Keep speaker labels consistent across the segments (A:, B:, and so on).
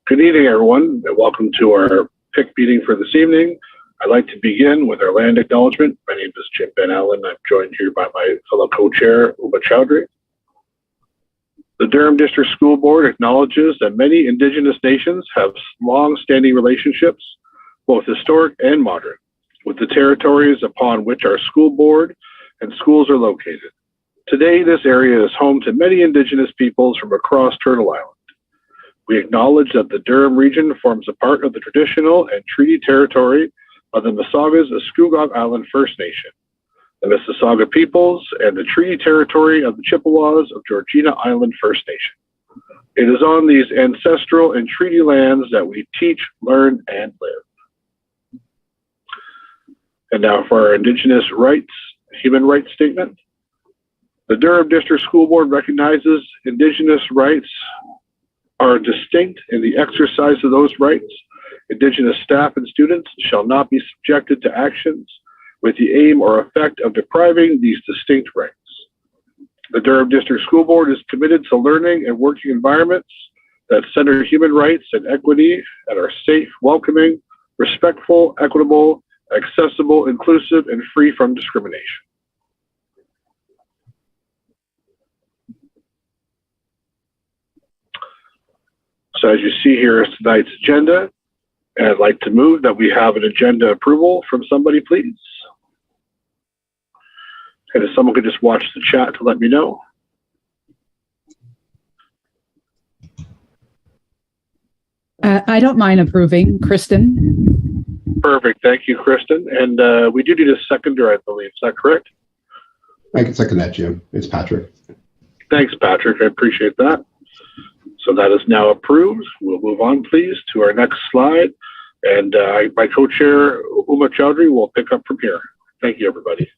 A: Good evening, everyone, and welcome to our PIC meeting for this evening. I'd like to begin with our land acknowledgement. My name is Jim Ben Allen. I'm joined here by my fellow co-chair, Uma Chowdhury. The Durham District School Board acknowledges that many Indigenous nations have long-standing relationships, both historic and modern, with the territories upon which our school board and schools are located. Today, this area is home to many Indigenous peoples from across Turtle Island. We acknowledge that the Durham region forms a part of the traditional and treaty territory of the Mississaugas of Scugog Island First Nation, the Mississauga peoples, and the treaty territory of the Chippewas of Georgina Island First Nation. It is on these ancestral and treaty lands that we teach, learn, and live. And now for our Indigenous rights, human rights statement. The Durham District School Board recognizes Indigenous rights are distinct in the exercise of those rights. Indigenous staff and students shall not be subjected to actions with the aim or effect of depriving these distinct rights. The Durham District School Board is committed to learning and working environments that center human rights and equity and are safe, welcoming, respectful, equitable, accessible, inclusive, and free from discrimination. So as you see here is tonight's agenda, and I'd like to move that we have an agenda approval from somebody, please. And if someone could just watch the chat to let me know.
B: I don't mind approving, Kristen.
A: Perfect, thank you, Kristen. And we do need a seconder, I believe. Is that correct?
C: I can second that, Jim. It's Patrick.
A: Thanks, Patrick. I appreciate that. So that is now approved. We'll move on, please, to our next slide. And my co-chair, Uma Chowdhury, will pick up from here. Thank you, everybody.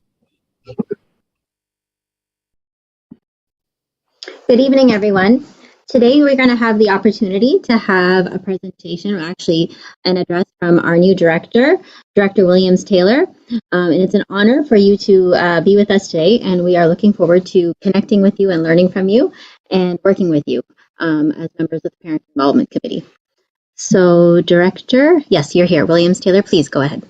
D: Good evening, everyone. Today, we're going to have the opportunity to have a presentation, or actually an address from our new director, Director Williams Taylor. And it's an honor for you to be with us today. And we are looking forward to connecting with you and learning from you and working with you as members of the Parent Involvement Committee. So, Director, yes, you're here. Williams Taylor, please go ahead.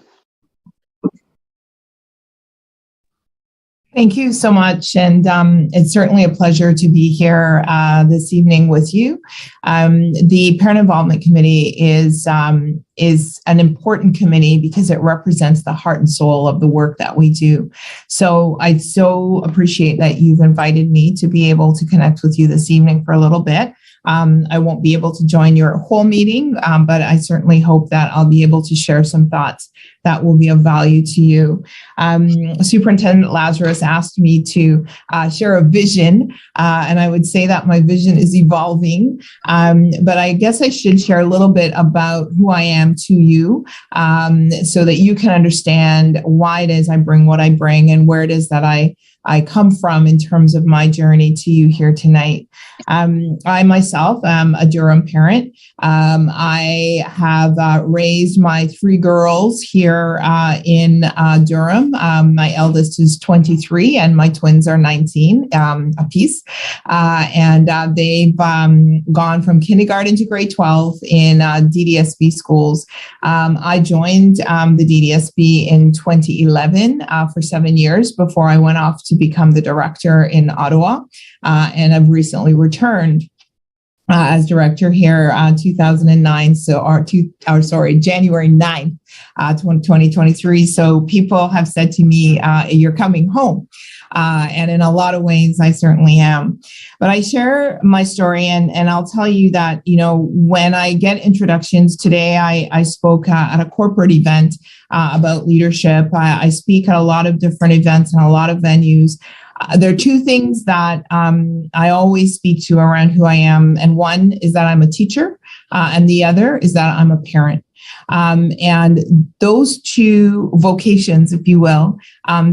E: Thank you so much, and it's certainly a pleasure to be here this evening with you. The Parent Involvement Committee is an important committee because it represents the heart and soul of the work that we do. So I so appreciate that you've invited me to be able to connect with you this evening for a little bit. I won't be able to join your whole meeting, but I certainly hope that I'll be able to share some thoughts that will be of value to you. Superintendent Lazarus asked me to share a vision, and I would say that my vision is evolving, but I guess I should share a little bit about who I am to you so that you can understand why it is I bring what I bring and where it is that I come from in terms of my journey to you here tonight. I myself am a Durham parent. I have raised my 3 girls here in Durham. My eldest is 23 and my twins are 19 apiece. And they've gone from kindergarten to grade 12 in DDSB schools. I joined the DDSB in 2011 for 7 years before I went off to become the director in Ottawa, and I've recently returned as director here 2009, January 9th, 2023. So people have said to me, you're coming home. And in a lot of ways, I certainly am. But I share my story, and I'll tell you that, you know, when I get introductions today, I spoke at a corporate event about leadership. I speak at a lot of different events and a lot of venues. There are 2 things that I always speak to around who I am. And one is that I'm a teacher, and the other is that I'm a parent. And those two vocations, if you will,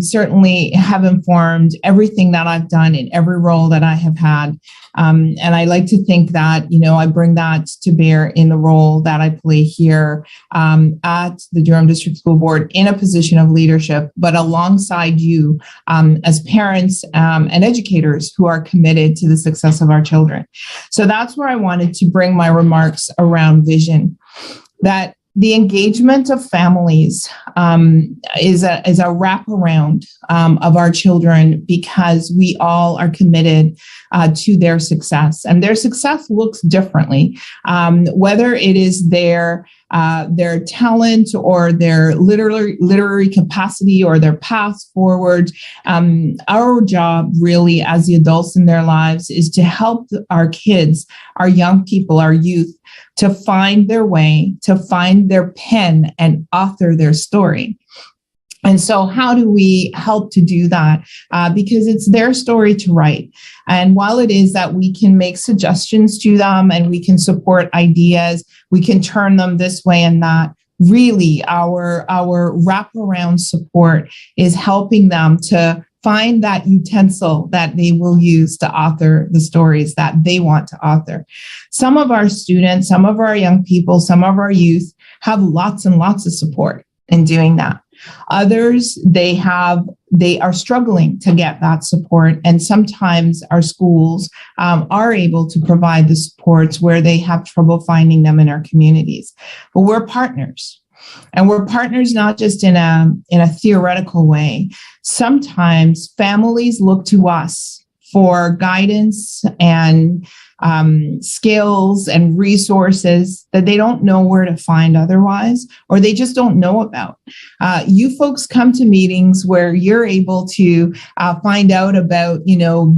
E: certainly have informed everything that I've done in every role that I have had. And I like to think that, I bring that to bear in the role that I play here at the Durham District School Board in a position of leadership, but alongside you as parents and educators who are committed to the success of our children. So that's where I wanted to bring my remarks around vision, that the engagement of families is a wraparound of our children, because we all are committed to their success, and their success looks differently, whether it is their talent or their literary capacity or their path forward. Our job really as the adults in their lives is to help our kids, our young people, our youth, to find their way, to find their pen and author their story. And so how do we help to do that? Because it's their story to write. And while it is that we can make suggestions to them and we can support ideas, we can turn them this way and that, really our wraparound support is helping them to find that utensil that they will use to author the stories that they want to author. Some of our students, some of our young people, some of our youth have lots and lots of support in doing that. Others, they are struggling to get that support. And sometimes our schools are able to provide the supports where they have trouble finding them in our communities. But we're partners. And we're partners not just in a theoretical way. Sometimes families look to us for guidance and skills and resources that they don't know where to find otherwise, or they just don't know about. You folks come to meetings where you're able to find out about,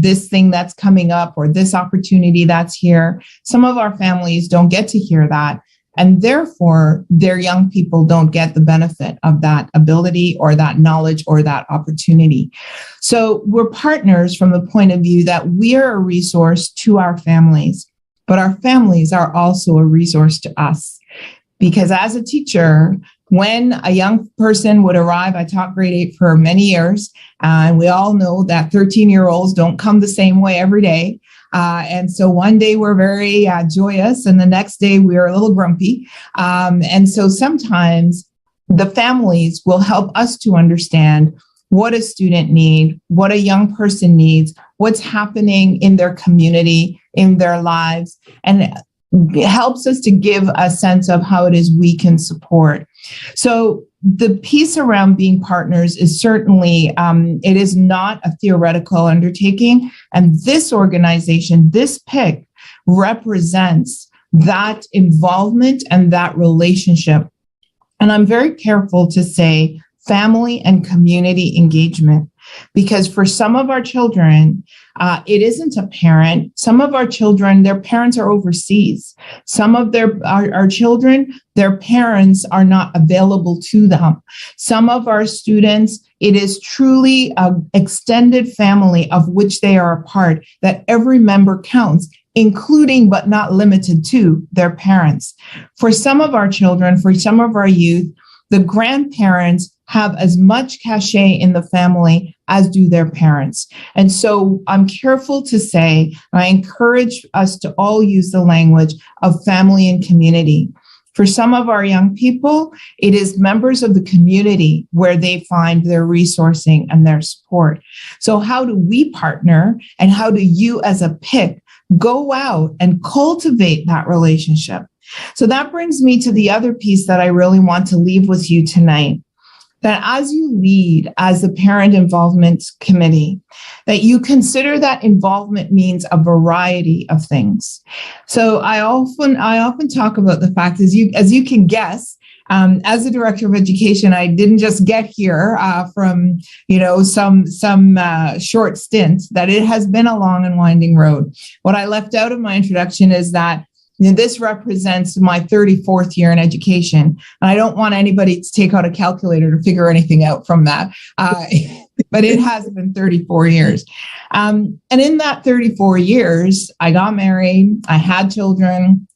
E: this thing that's coming up or this opportunity that's here. Some of our families don't get to hear that. And therefore, their young people don't get the benefit of that ability or that knowledge or that opportunity. So we're partners from the point of view that we are a resource to our families, but our families are also a resource to us. Because as a teacher, when a young person would arrive, I taught grade 8 for many years, and we all know that 13-year-olds don't come the same way every day. And so one day we're very joyous, and the next day we are a little grumpy. And so sometimes the families will help us to understand what a student needs, what a young person needs, what's happening in their community, in their lives, and it helps us to give a sense of how it is we can support. So the piece around being partners is certainly, it is not a theoretical undertaking. And this organization, this PIC, represents that involvement and that relationship. And I'm very careful to say family and community engagement, because for some of our children, it isn't a parent. Some of our children, their parents are overseas. Some of our children, their parents are not available to them. Some of our students, it is truly an extended family of which they are a part, that every member counts, including but not limited to their parents. For some of our children, for some of our youth, the grandparents have as much cachet in the family as do their parents. And so I'm careful to say, and I encourage us to all use the language of family and community. For some of our young people, it is members of the community where they find their resourcing and their support. So how do we partner, and how do you as a PIC go out and cultivate that relationship? So that brings me to the other piece that I really want to leave with you tonight, that as you lead as the Parent Involvement Committee, that you consider that involvement means a variety of things. So I often talk about the fact, as you can guess, as the Director of Education, I didn't just get here from some short stint, that it has been a long and winding road. What I left out of my introduction is that this represents my 34th year in education. And I don't want anybody to take out a calculator to figure anything out from that. But it has been 34 years. And in that 34 years, I got married, I had children,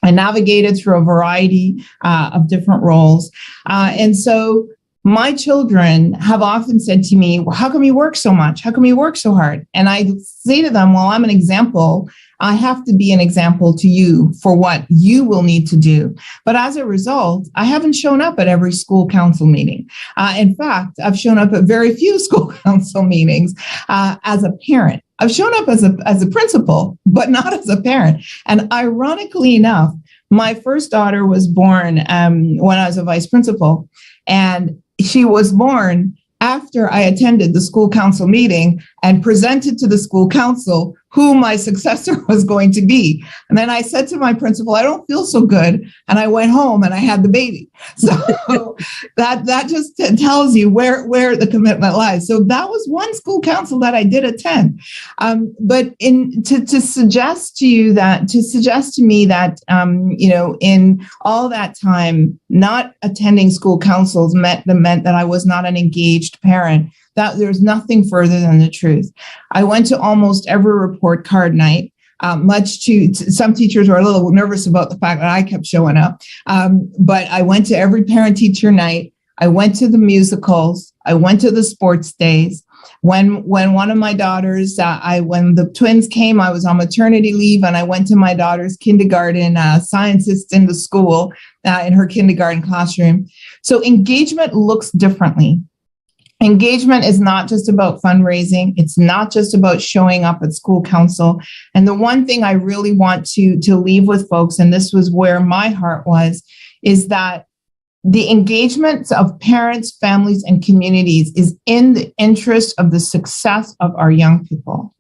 E: I navigated through a variety of different roles. And so my children have often said to me, well, how come you work so much? How come you work so hard? And I say to them, well, I'm an example. I have to be an example to you for what you will need to do. But as a result, I haven't shown up at every school council meeting. In fact, I've shown up at very few school council meetings as a parent. I've shown up as a principal, but not as a parent. And ironically enough, my first daughter was born when I was a vice principal, and she was born after I attended the school council meeting and presented to the school council who my successor was going to be. And then I said to my principal, I don't feel so good. And I went home and I had the baby. So that just tells you where the commitment lies. So that was one school council that I did attend. But to suggest to me that, in all that time, not attending school councils meant that I was not an engaged parent, that there's nothing further than the truth. I went to almost every report card night, much to some teachers were a little nervous about the fact that I kept showing up. But I went to every parent teacher night. I went to the musicals. I went to the sports days. When one of my daughters, when the twins came, I was on maternity leave, and I went to my daughter's kindergarten sciences in the school in her kindergarten classroom. So engagement looks differently. Engagement is not just about fundraising. It's not just about showing up at school council. And the one thing I really want to leave with folks, and this was where my heart was, is that the engagement of parents, families, and communities is in the interest of the success of our young people.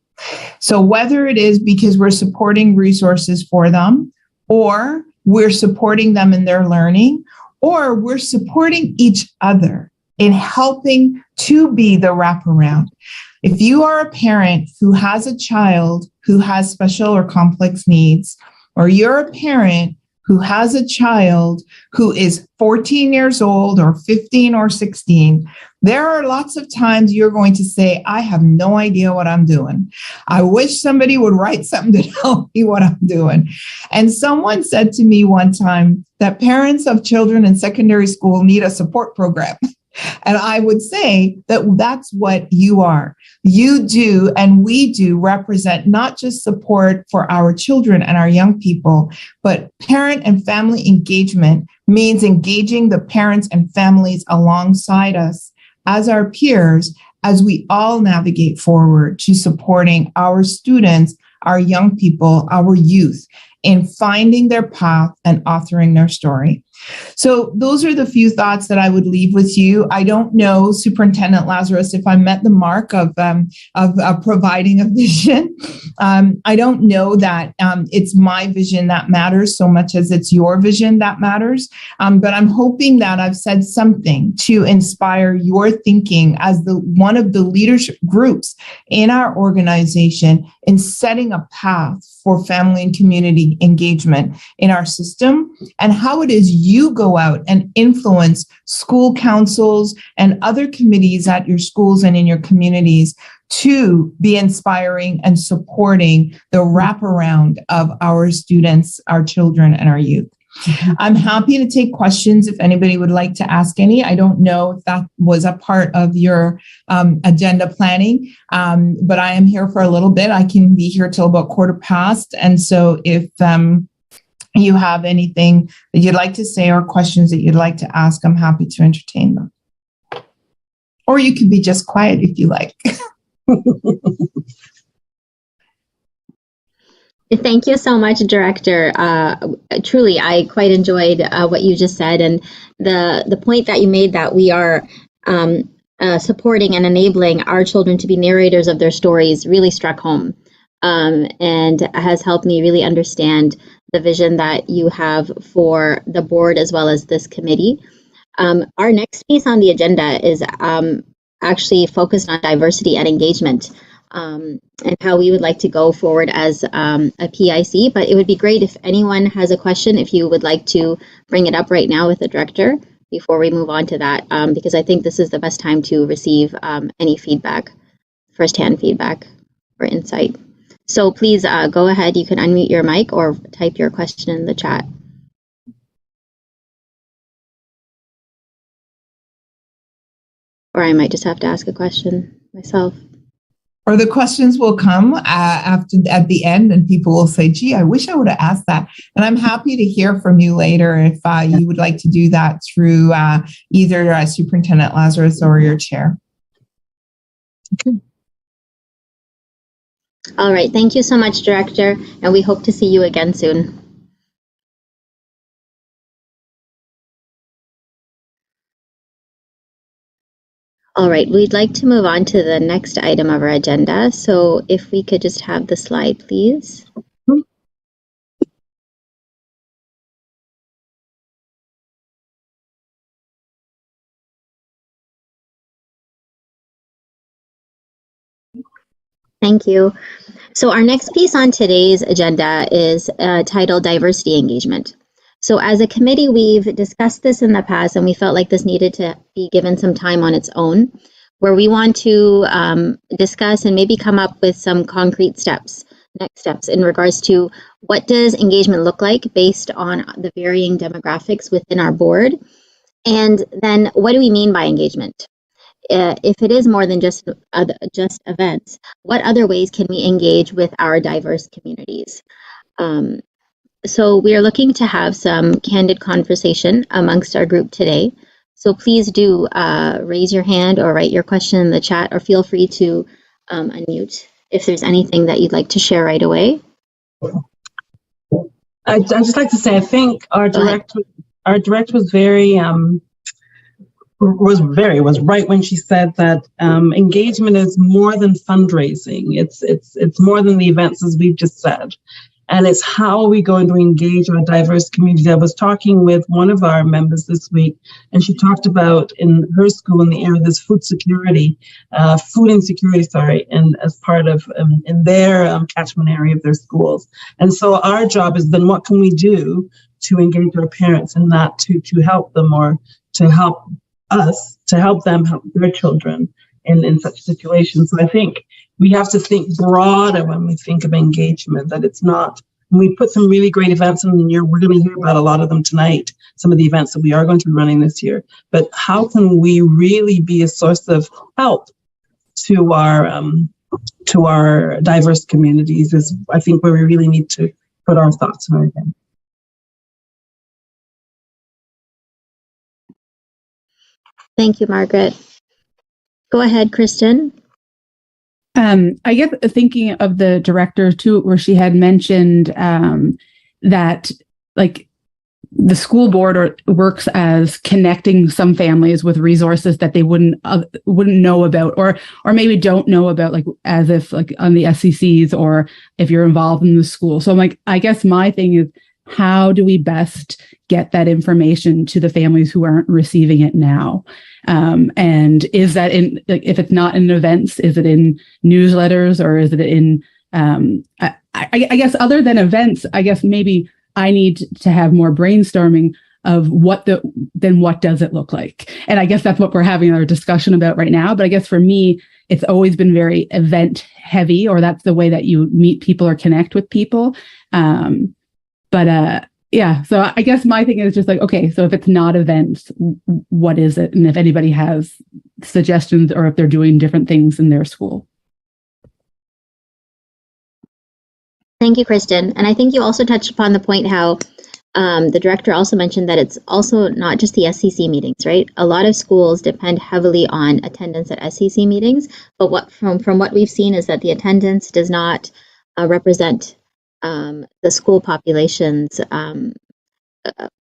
E: So whether it is because we're supporting resources for them, or we're supporting them in their learning, or we're supporting each other in helping to be the wraparound. If you are a parent who has a child who has special or complex needs, or you're a parent who has a child who is 14 years old or 15 or 16, there are lots of times you're going to say, I have no idea what I'm doing. I wish somebody would write something to tell me what I'm doing. And someone said to me one time that parents of children in secondary school need a support program. And I would say that that's what you are. You do, and we do, represent not just support for our children and our young people, but parent and family engagement means engaging the parents and families alongside us as our peers, as we all navigate forward to supporting our students, our young people, our youth in finding their path and authoring their story. So those are the few thoughts that I would leave with you. I don't know, Superintendent Lazarus, if I met the mark of providing a vision. I don't know that it's my vision that matters so much as it's your vision that matters. But I'm hoping that I've said something to inspire your thinking as one of the leadership groups in our organization in setting a path for family and community engagement in our system, and how it is you go out and influence school councils and other committees at your schools and in your communities to be inspiring and supporting the wraparound of our students, our children, and our youth. I'm happy to take questions if anybody would like to ask any. I don't know if that was a part of your agenda planning, but I am here for a little bit. I can be here till about 15:15. And so if you have anything that you'd like to say or questions that you'd like to ask, I'm happy to entertain them. Or you could be just quiet if you like.
D: Thank you so much, Director. Truly, I quite enjoyed what you just said, and the point that you made that we are supporting and enabling our children to be narrators of their stories really struck home, and has helped me really understand the vision that you have for the board as well as this committee. Our next piece on the agenda is actually focused on diversity and engagement. And how we would like to go forward as a PIC. But it would be great if anyone has a question, if you would like to bring it up right now with the director before we move on to that, because I think this is the best time to receive any feedback, firsthand feedback or insight. So please go ahead. You can unmute your mic or type your question in the chat. or I might just have to ask a question myself.
E: Or the questions will come at the end, and people will say, "Gee, I wish I would have asked that." And I'm happy to hear from you later if you would like to do that through either Superintendent Lazarus or your chair.
D: Okay. All right. Thank you so much, Director, and we hope to see you again soon. All right, we'd like to move on to the next item of our agenda. So if we could just have the slide, please. Thank you. So our next piece on today's agenda is titled Diversity Engagement. So as a committee, we've discussed this in the past, and we felt like this needed to be given some time on its own, where we want to discuss and maybe come up with some concrete steps, next steps in regards to what does engagement look like based on the varying demographics within our board, and then what do we mean by engagement? If it is more than just events, what other ways can we engage with our diverse communities? So we are looking to have some candid conversation amongst our group today. So please do raise your hand or write your question in the chat, or feel free to unmute if there's anything that you'd like to share right away.
F: I'd just like to say, I think our director was very was right when she said that engagement is more than fundraising. It's more than the events, as we've just said. And it's how are we going to engage our diverse community. I was talking with one of our members this week, and she talked about in her school in the area there's food insecurity, and as part of in their catchment area of their schools. And so our job is then what can we do to engage our parents in that to help them, or to help us to help them help their children in such situations. So I think we have to think broader when we think of engagement, that it's not, we put some really great events in the year. We're going to hear about a lot of them tonight, some of the events that we are going to be running this year. But how can we really be a source of help to our diverse communities is, I think, where we really need to put our thoughts on it again.
D: Thank you, Margaret. Go ahead, Kristen.
B: I guess thinking of the director too, where she had mentioned that like the school board works as connecting some families with resources that they wouldn't know about, or maybe don't know about, like as if like on the SCCs, or if you're involved in the school. So I'm like, I guess my thing is, how do we best get that information to the families who aren't receiving it now? And is that in, like, if it's not in events, is it in newsletters, or is it in, I guess other than events, I guess maybe I need to have more brainstorming of what does it look like? And I guess that's what we're having our discussion about right now. But I guess for me, it's always been very event heavy, or that's the way that you meet people or connect with people. Yeah, so I guess my thing is just like, okay, so if it's not events, what is it? And if anybody has suggestions, or if they're doing different things in their school.
D: Thank you, Kristen. And I think you also touched upon the point how the director also mentioned that it's also not just the SCC meetings, right? A lot of schools depend heavily on attendance at SCC meetings, but what from what we've seen is that the attendance does not represent the school populations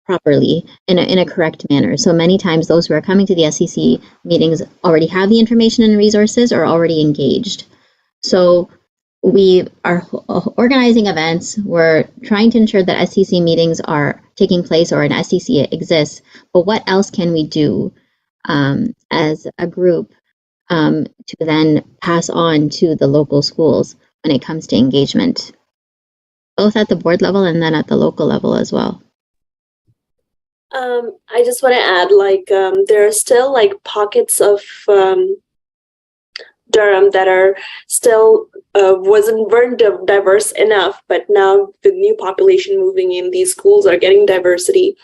D: properly in a correct manner. So many times those who are coming to the SCC meetings already have the information and resources, or already engaged. So we are organizing events. We're trying to ensure that SCC meetings are taking place, or an SCC exists. But what else can we do as a group to then pass on to the local schools when it comes to engagement, both at the board level and then at the local level as well?
G: I just want to add, like, there are still like pockets of Durham that are still weren't diverse enough, but now the new population moving in, these schools are getting diversity.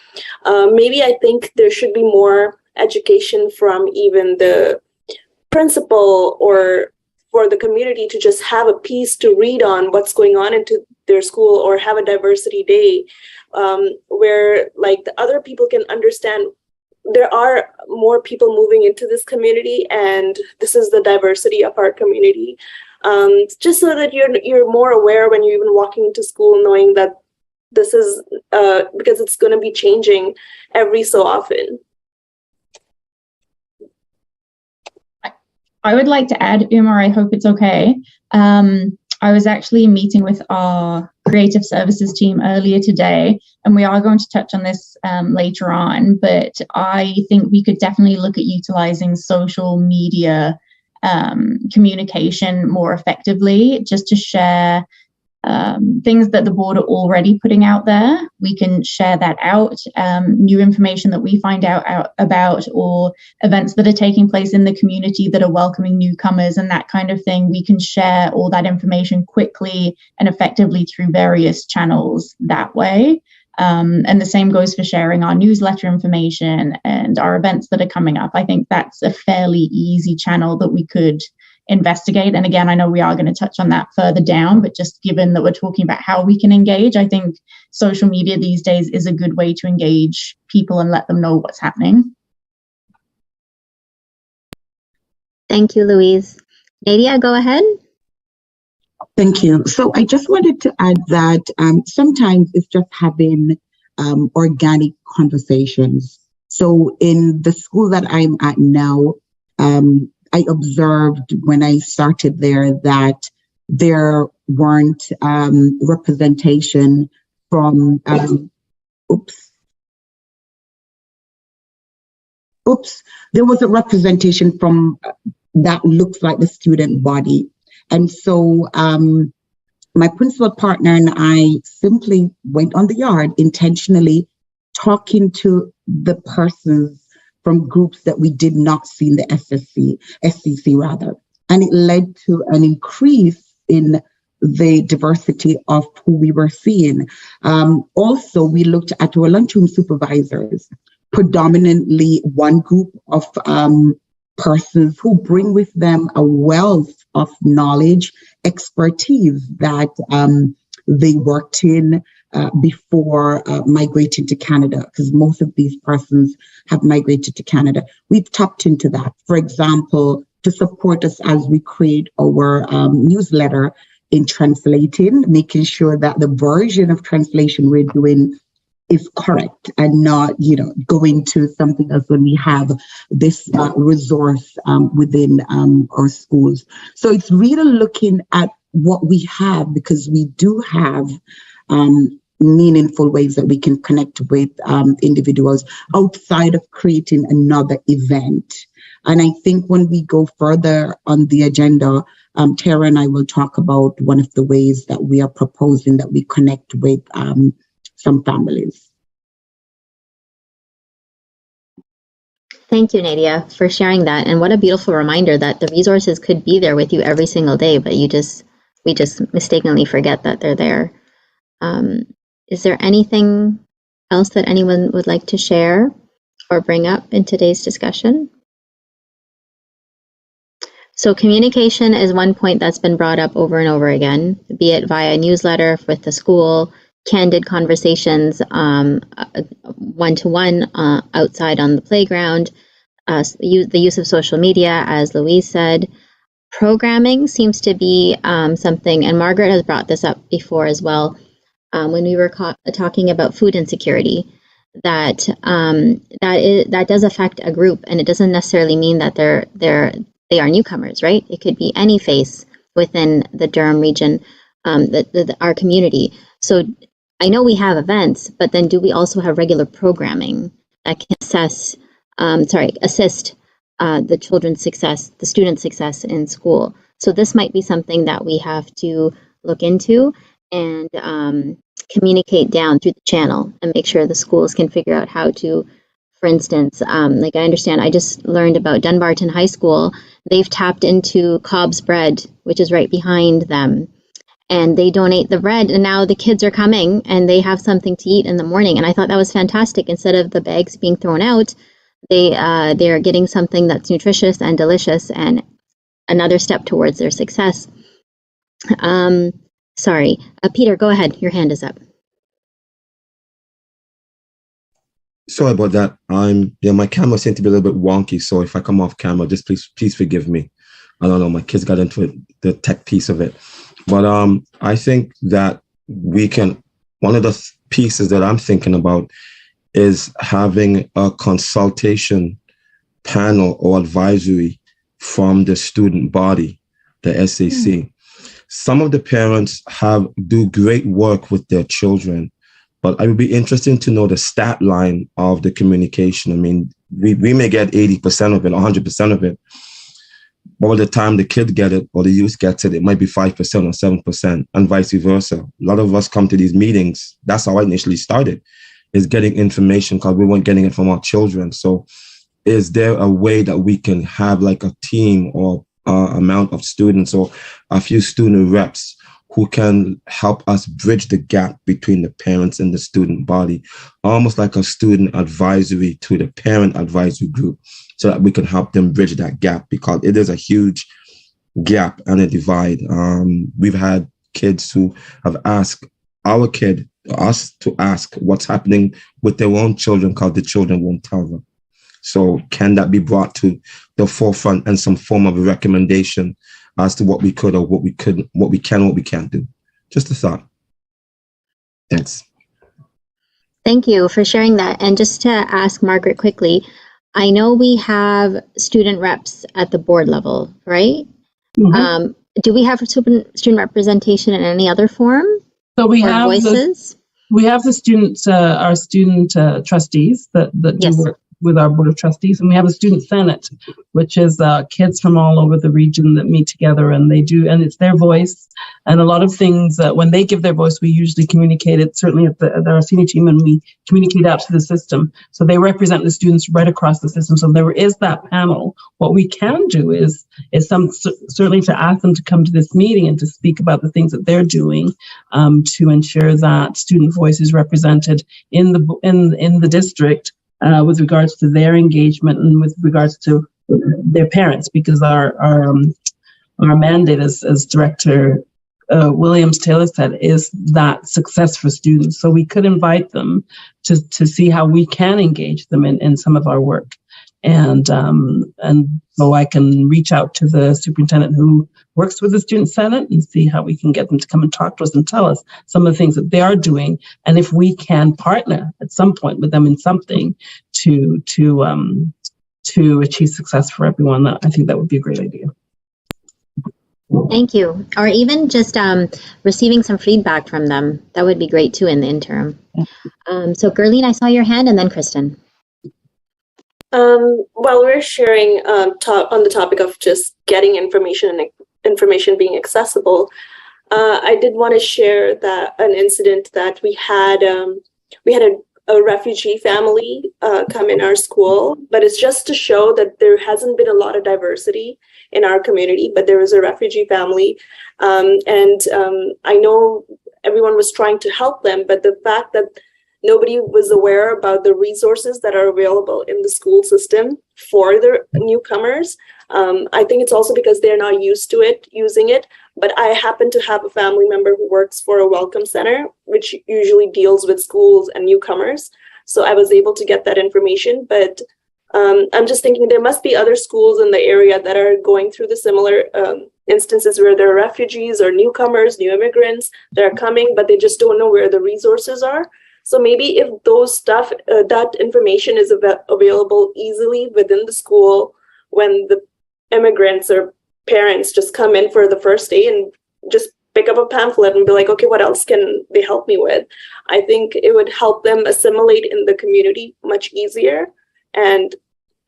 G: Maybe I think there should be more education from even the principal or for the community to just have a piece to read on what's going on into their school, or have a diversity day where like the other people can understand there are more people moving into this community, and this is the diversity of our community. Just so that you're more aware when you're even walking into school, knowing that this is because it's going to be changing every so often.
H: I would like to add, Umar, I hope it's okay. I was actually meeting with our creative services team earlier today, and we are going to touch on this later on, but I think we could definitely look at utilizing social media communication more effectively, just to share things that the board are already putting out there. We can share that out, new information that we find out about, or events that are taking place in the community that are welcoming newcomers and that kind of thing. We can share all that information quickly and effectively through various channels that way. And the same goes for sharing our newsletter information and our events that are coming up. I think that's a fairly easy channel that we could investigate. And again, I know we are going to touch on that further down, but just given that we're talking about how we can engage, I think social media these days is a good way to engage people and let them know what's happening.
D: Thank you, Louise. Nadia, go ahead.
I: Thank you. So I just wanted to add that sometimes it's just having organic conversations. So in the school that I'm at now, I observed when I started there that there weren't representation from, there was a representation from that looks like the student body. And so my principal partner and I simply went on the yard intentionally talking to the persons from groups that we did not see in the SCC rather. And it led to an increase in the diversity of who we were seeing. Also, we looked at our lunchroom supervisors, predominantly one group of persons who bring with them a wealth of knowledge, expertise that they worked in before migrating to Canada, because most of these persons have migrated to Canada. We've tapped into that. For example, to support us as we create our newsletter in translating, making sure that the version of translation we're doing is correct and not, going to something else when we have this resource within our schools. So it's really looking at what we have, because we do have meaningful ways that we can connect with individuals outside of creating another event. And I think when we go further on the agenda, Tara and I will talk about one of the ways that we are proposing that we connect with some families.
D: Thank you, Nadia, for sharing that. And what a beautiful reminder that the resources could be there with you every single day, but we just mistakenly forget that they're there. Is there anything else that anyone would like to share or bring up in today's discussion? So communication is one point that's been brought up over and over again, be it via newsletter with the school, candid conversations, one-to-one outside on the playground, the use of social media, as Louise said. Programming seems to be something, and Margaret has brought this up before as well, when we were talking about food insecurity, that that does affect a group, and it doesn't necessarily mean that they are newcomers, right? It could be any face within the Durham region, our community. So I know we have events, but then do we also have regular programming that can assist the children's success, the student success in school? So this might be something that we have to look into and communicate down through the channel and make sure the schools can figure out how to, for instance, like I understand, I just learned about Dunbarton High School. They've tapped into Cobb's Bread, which is right behind them. And they donate the bread, and now the kids are coming and they have something to eat in the morning. And I thought that was fantastic. Instead of the bags being thrown out, they're getting something that's nutritious and delicious and another step towards their success. Sorry, Peter, go ahead. Your hand is up.
J: Sorry about that. My camera seems to be a little bit wonky, so if I come off camera, just please forgive me. I don't know, my kids got into it, the tech piece of it. But I think that one of the pieces that I'm thinking about is having a consultation panel or advisory from the student body, the SAC. Some of the parents do great work with their children, but I would be interested to know the stat line of the communication. I mean, we may get 80% of it, 100% of it. But by the time the kid get it or the youth gets it, it might be 5% or 7% and vice versa. A lot of us come to these meetings. That's how I initially started, is getting information because we weren't getting it from our children. So is there a way that we can have like a team or amount of students or a few student reps who can help us bridge the gap between the parents and the student body, almost like a student advisory to the parent advisory group, so that we can help them bridge that gap, because it is a huge gap and a divide. We've had kids who have asked us to ask what's happening with their own children because the children won't tell them. So can that be brought to the forefront and some form of a recommendation as to what we could or what we can, what we can't do? Just a thought. Thanks.
D: Thank you for sharing that. And just to ask Margaret quickly, I know we have student reps at the board level, right? Mm-hmm. Do we have student representation in any other form?
F: So we have
D: voices.
F: We have the students, our student trustees that
D: yes.
F: do work with our board of trustees, and we have a student senate, which is kids from all over the region that meet together, and it's their voice. And a lot of things, when they give their voice, we usually communicate it, certainly at our senior team, and we communicate out to the system. So they represent the students right across the system. So there is that panel. What we can do is certainly to ask them to come to this meeting and to speak about the things that they're doing to ensure that student voice is represented in the district with regards to their engagement and with regards to their parents, because our mandate, as Director Williams Taylor said, is that success for students. So we could invite them to see how we can engage them in some of our work. And so I can reach out to the superintendent who works with the Student Senate and see how we can get them to come and talk to us and tell us some of the things that they are doing, and if we can partner at some point with them in something to achieve success for everyone. I think that would be a great idea.
D: Thank you. Or even just receiving some feedback from them. That would be great too in the interim. So Gerline, I saw your hand, and then Kristen.
G: While we're sharing on the topic of just getting information and information being accessible, I did want to share that an incident that we had a refugee family come in our school, but it's just to show that there hasn't been a lot of diversity in our community, but there was a refugee family. And I know everyone was trying to help them, but the fact that nobody was aware about the resources that are available in the school system for the newcomers. I think it's also because they're not used to using it. But I happen to have a family member who works for a welcome center, which usually deals with schools and newcomers. So I was able to get that information. But I'm just thinking there must be other schools in the area that are going through the similar instances where there are refugees or newcomers, new immigrants that are coming, but they just don't know where the resources are. So maybe if that information is available easily within the school when the immigrants or parents just come in for the first day and just pick up a pamphlet and be like, okay, what else can they help me with? I think it would help them assimilate in the community much easier. And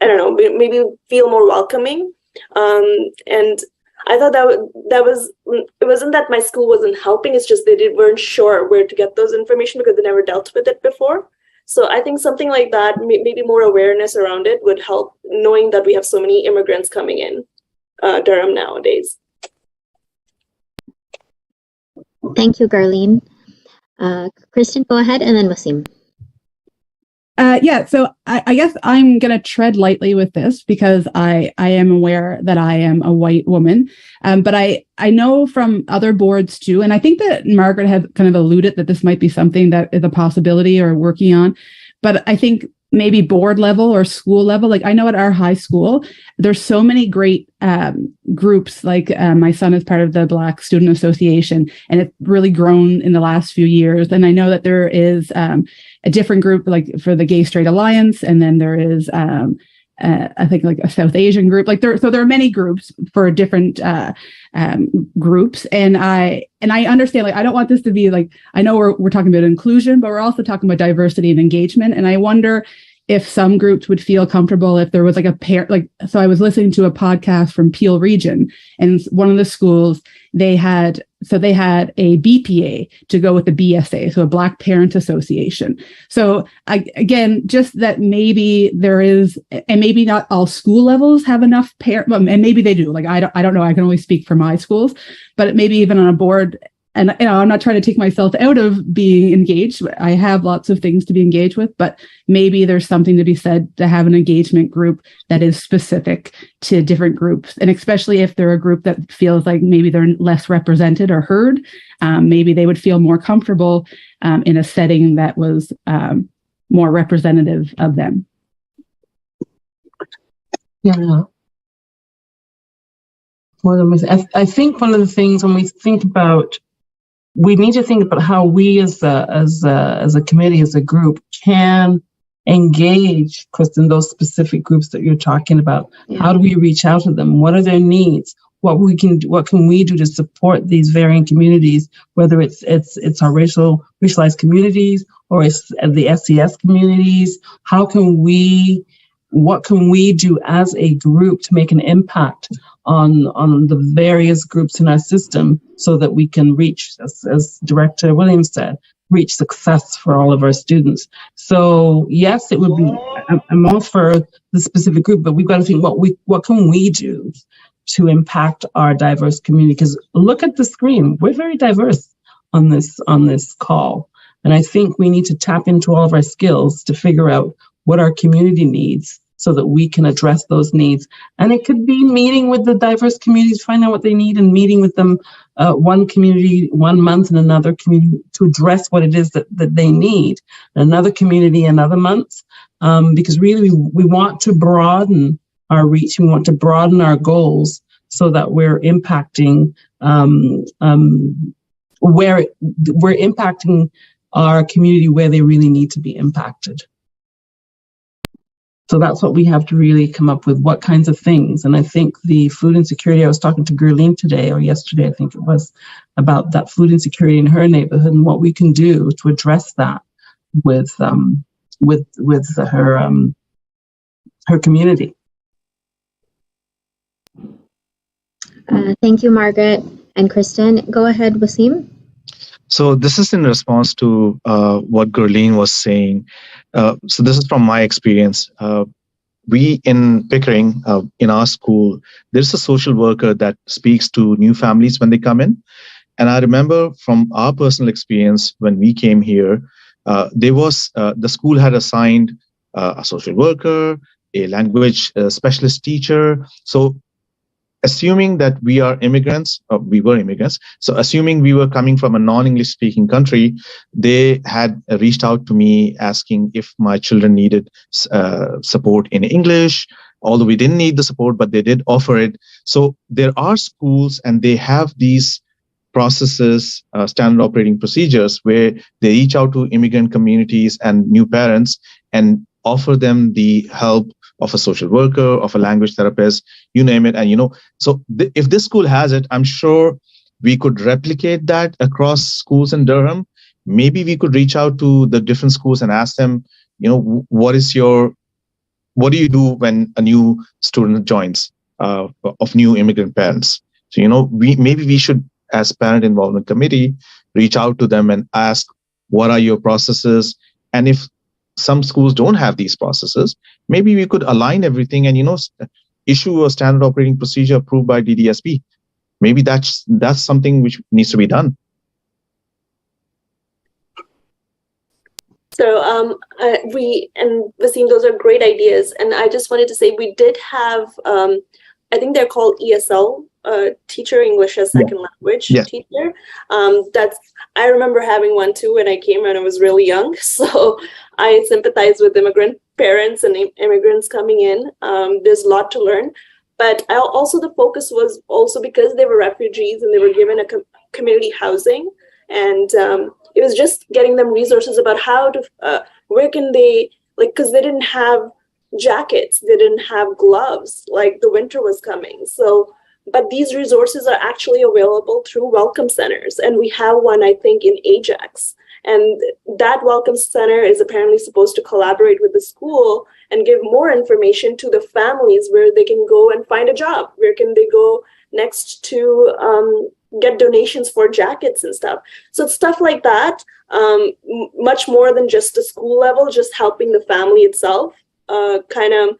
G: I don't know, maybe feel more welcoming. And I thought it wasn't that my school wasn't helping, it's just they weren't sure where to get those information because they never dealt with it before. So I think something like that, maybe more awareness around it would help, knowing that we have so many immigrants coming in Durham nowadays.
D: Thank you, Gerline. Kristen, go ahead, and then Wasim.
B: Yeah, so I guess I'm going to tread lightly with this because I am aware that I am a white woman. But I know from other boards too, and I think that Margaret had kind of alluded that this might be something that is a possibility or working on. But I think maybe board level or school level, like I know at our high school, there's so many great groups. Like my son is part of the Black Student Association, and it's really grown in the last few years. And I know that there is a different group like for the Gay Straight Alliance, and then there is I think like a South Asian group. Like there are many groups for different groups, and I understand. Like I don't want this to be like, I know we're talking about inclusion, but we're also talking about diversity and engagement. And I wonder if some groups would feel comfortable if there was like a pair. Like so, I was listening to a podcast from Peel Region, and one of the schools they had a BPA to go with the BSA, so a Black Parent Association. So again, just that maybe there is, and maybe not all school levels have enough and maybe they do. Like I don't know. I can only speak for my schools, but maybe even on a board. And I'm not trying to take myself out of being engaged. I have lots of things to be engaged with, but maybe there's something to be said to have an engagement group that is specific to different groups. And especially if they're a group that feels like maybe they're less represented or heard, maybe they would feel more comfortable in a setting that was more representative of them.
F: Yeah. I think one of the things when we think about, we need to think about how we as a committee, as a group, can engage, Kristen, those specific groups that you're talking about. Yeah. How do we reach out to them? What are their needs? What can we do to support these varying communities, whether it's our racialized communities or it's the SES communities? What can we do as a group to make an impact on the various groups in our system so that we can reach, as Director Williams said, reach success for all of our students? So yes, it would be, I'm all for the specific group, but we've got to think what can we do to impact our diverse community? Because look at the screen, we're very diverse on this call. And I think we need to tap into all of our skills to figure out what our community needs so that we can address those needs. And it could be meeting with the diverse communities, find out what they need, and meeting with them one community 1 month and another community to address what it is that they need, another community another month, because really we want to broaden our reach, we want to broaden our goals so that we're impacting we're impacting our community where they really need to be impacted. So that's what we have to really come up with, what kinds of things. And I think the food insecurity, I was talking to Gurleen today or yesterday, I think it was, about that food insecurity in her neighborhood and what we can do to address that with her community.
D: Thank you, Margaret and Kristen. Go ahead, Wasim.
K: So this is in response to what Gurleen was saying. So this is from my experience. We in Pickering, in our school, there's a social worker that speaks to new families when they come in. And I remember from our personal experience when we came here, the school had assigned a social worker, a language specialist teacher. So assuming that we are immigrants, we were immigrants, so assuming we were coming from a non-English speaking country, they had reached out to me asking if my children needed support in English, although we didn't need the support, but they did offer it. So there are schools and they have these processes, standard operating procedures where they reach out to immigrant communities and new parents and offer them the help of a social worker, of a language therapist, you name it. And, so if this school has it, I'm sure we could replicate that across schools in Durham. Maybe we could reach out to the different schools and ask them, what do you do when a new student joins of new immigrant parents? So, maybe we should, as Parent Involvement Committee, reach out to them and ask, what are your processes? And if some schools don't have these processes, maybe we could align everything and, issue a standard operating procedure approved by DDSB. Maybe that's something which needs to be done.
G: So we and Wasim, those are great ideas. And I just wanted to say we did have, I think they're called ESL, teacher, English as second language teacher. I remember having one too when I came and I was really young. So I sympathize with immigrant parents and immigrants coming in. There's a lot to learn. But also the focus was also because they were refugees and they were given a community housing. And it was just getting them resources about how to, where can they, like, because they didn't have jackets, they didn't have gloves, like the winter was coming. So, but these resources are actually available through welcome centers. And we have one, I think, in Ajax. And that welcome center is apparently supposed to collaborate with the school and give more information to the families where they can go and find a job. Where can they go next to get donations for jackets and stuff. So it's stuff like that, much more than just the school level, just helping the family itself, kind of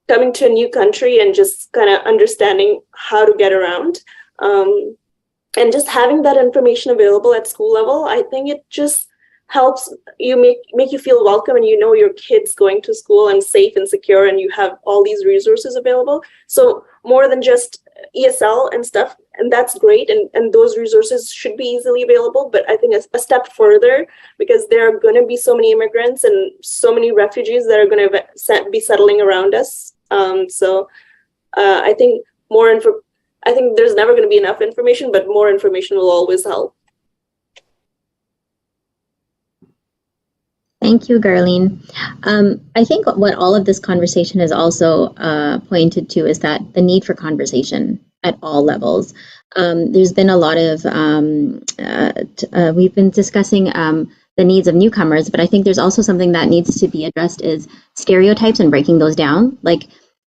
G: coming to a new country and just kind of understanding how to get around. And just having that information available at school level, I think it just helps you make you feel welcome, and you know your kid's going to school and safe and secure, and you have all these resources available. So more than just ESL and stuff, and that's great, and those resources should be easily available, but I think a step further, because there are going to be so many immigrants and so many refugees that are going to be settling around us. So I think I think there's never going to be enough information, but more information will always help.
D: Thank you, Garlene. I think what all of this conversation has also pointed to is that the need for conversation at all levels. There's been a lot of, we've been discussing the needs of newcomers, but I think there's also something that needs to be addressed is stereotypes and breaking those down. Like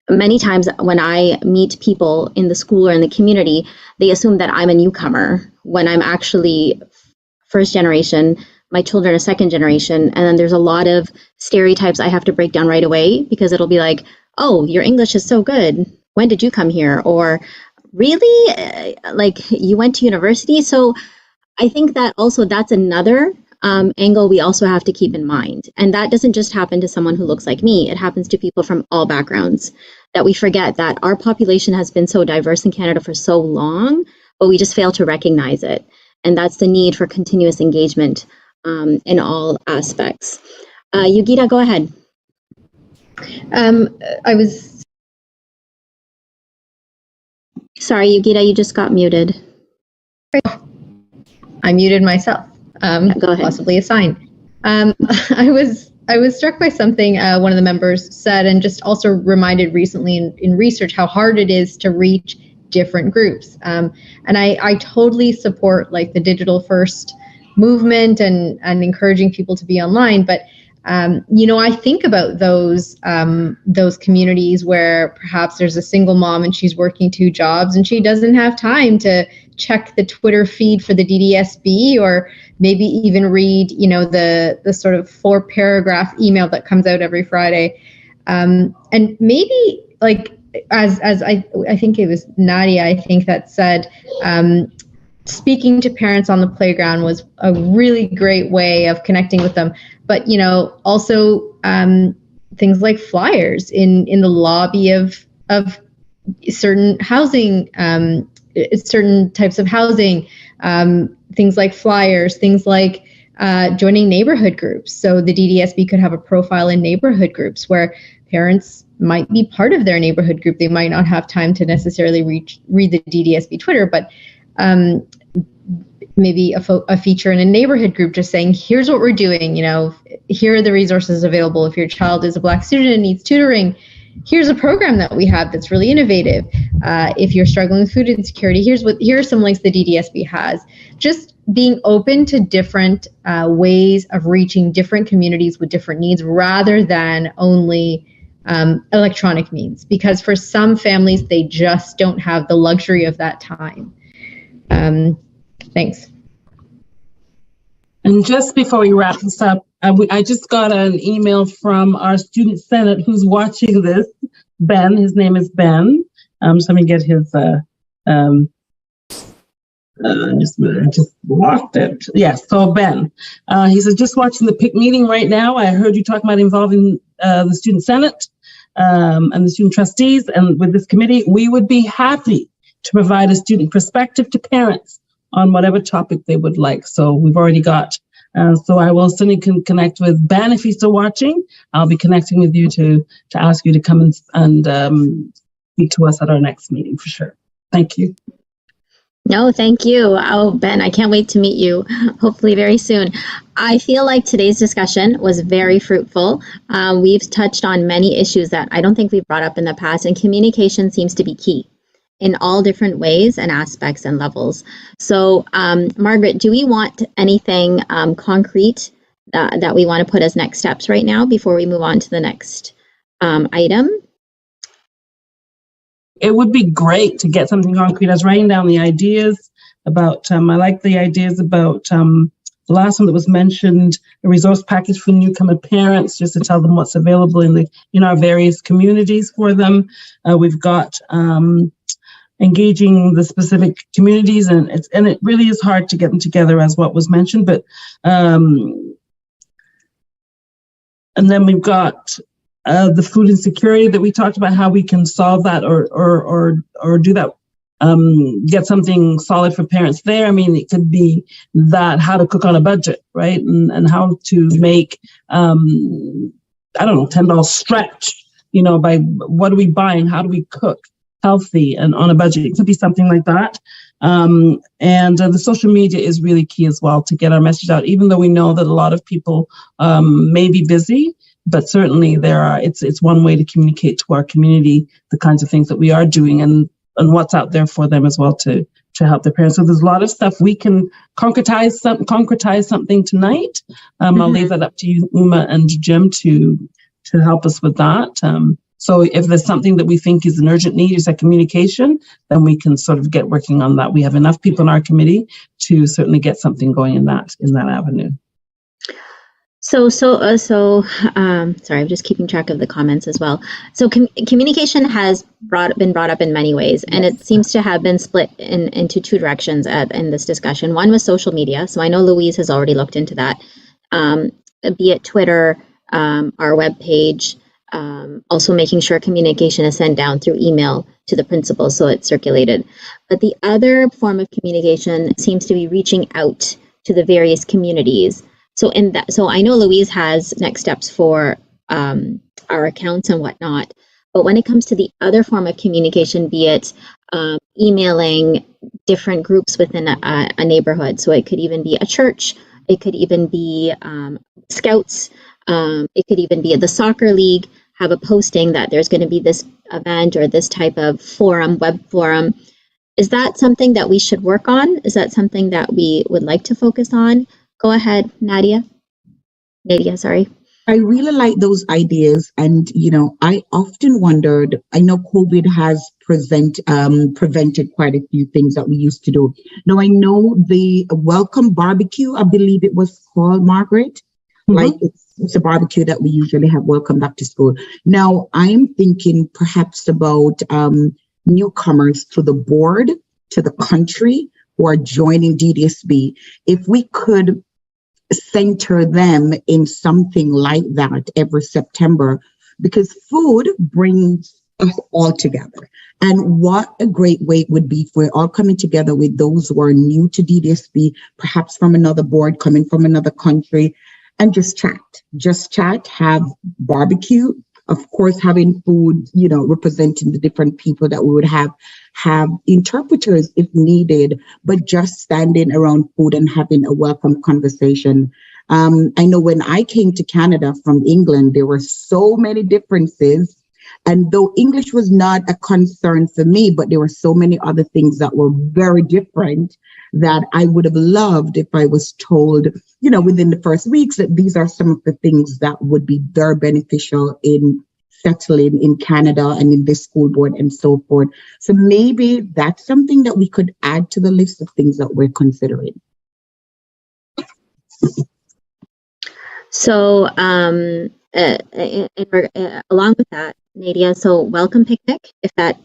D: many times when I meet people in the school or in the community, they assume that I'm a newcomer when I'm actually first generation, my children are second generation, and then there's a lot of stereotypes I have to break down right away, because it'll be like, oh, your English is so good. When did you come here? Or really, like you went to university? So I think that also that's another angle we also have to keep in mind. And that doesn't just happen to someone who looks like me. It happens to people from all backgrounds, that we forget that our population has been so diverse in Canada for so long, but we just fail to recognize it. And that's the need for continuous engagement in all aspects. Yugita, go ahead. Sorry, Yugita, you just got muted.
L: I muted myself.
D: Go ahead.
L: Possibly a sign. I was struck by something one of the members said, and just also reminded recently in research how hard it is to reach different groups. And I totally support like the digital first movement and encouraging people to be online, but you know, I think about those communities where perhaps there's a single mom and she's working 2 jobs and she doesn't have time to check the Twitter feed for the DDSB, or maybe even read, you know, the sort of 4-paragraph email that comes out every Friday. And maybe like as I think it was Nadia, I think, that said, speaking to parents on the playground was a really great way of connecting with them. But, you know, also things like flyers in the lobby of certain housing, certain types of housing, things like flyers, things like joining neighborhood groups. So the DDSB could have a profile in neighborhood groups where parents might be part of their neighborhood group. They might not have time to necessarily read the DDSB Twitter, but maybe a feature in a neighborhood group just saying, here's what we're doing, you know, here are the resources available. If your child is a Black student and needs tutoring, here's a program that we have that's really innovative. If you're struggling with food insecurity, here are some links the DDSB has. Just being open to different ways of reaching different communities with different needs, rather than only electronic means, because for some families, they just don't have the luxury of that time. Thanks.
F: And just before we wrap this up, I just got an email from our student senate who's watching this, Ben. His name is Ben. So let me get his Just a minute, I just lost it. Yes, so Ben, he says, just watching the PIC meeting right now. I heard you talking about involving the Student Senate and the student trustees, and with this committee, we would be happy to provide a student perspective to parents on whatever topic they would like. So we've already got, so I will certainly connect with Ben if he's still watching. I'll be connecting with you to ask you to come and speak to us at our next meeting for sure. Thank you.
D: No, thank you. Oh, Ben, I can't wait to meet you, hopefully very soon. I feel like today's discussion was very fruitful. We've touched on many issues that I don't think we've brought up in the past, and communication seems to be key in all different ways and aspects and levels. So, Margaret, do we want anything concrete that we want to put as next steps right now before we move on to the next item?
F: It would be great to get something concrete. I was writing down the ideas about, I like the ideas about the last one that was mentioned, a resource package for newcomer parents, just to tell them what's available in our various communities for them. We've got engaging the specific communities, and it really is hard to get them together, as what was mentioned. But and then we've got the food insecurity that we talked about, how we can solve that or do that, get something solid for parents there. I mean, it could be that how to cook on a budget, right? And how to make, I don't know, $10 stretch, by what are we buying? How do we cook healthy and on a budget? It could be something like that. And the social media is really key as well to get our message out, even though we know that a lot of people may be busy. But certainly it's one way to communicate to our community the kinds of things that we are doing and what's out there for them as well to help their parents. So there's a lot of stuff we can concretize something tonight. I'll leave that up to you, Uma and Jim, to help us with that. So if there's something that we think is an urgent need, is a communication, then we can sort of get working on that. We have enough people in our committee to certainly get something going in that avenue.
D: So, sorry, I'm just keeping track of the comments as well. So communication has been brought up in many ways, and it seems to have been split into two directions in this discussion. One was social media. So I know Louise has already looked into that, be it Twitter, our webpage, also making sure communication is sent down through email to the principals so it's circulated. But the other form of communication seems to be reaching out to the various communities. So I know Louise has next steps for our accounts and whatnot, but when it comes to the other form of communication, be it emailing different groups within a neighborhood, so it could even be a church, it could even be scouts, it could even be the soccer league, have a posting that there's going to be this event or this type of web forum. Is that something that we should work on? Is that something that we would like to focus on? Go ahead, Nadia, sorry.
I: I really like those ideas. And, I often wondered, I know COVID has prevented quite a few things that we used to do. Now, I know the welcome barbecue, I believe it was called, Margaret. Like it's a barbecue that we usually have welcome back to school. Now, I'm thinking perhaps about newcomers to the board, to the country, who are joining DDSB. If we could center them in something like that every September, because food brings us all together. And what a great way it would be if we're all coming together with those who are new to DDSB, perhaps from another board, coming from another country, and just chat, have barbecue, of course, having food, representing the different people that we would have interpreters if needed, but just standing around food and having a welcome conversation. I know when I came to Canada from England, there were so many differences. And though English was not a concern for me, but there were so many other things that were very different that I would have loved if I was told, within the first weeks that these are some of the things that would be very beneficial in settling in Canada and in this school board and so forth. So maybe that's something that we could add to the list of things that we're considering.
D: So along with that, Nadia, so welcome picnic, if that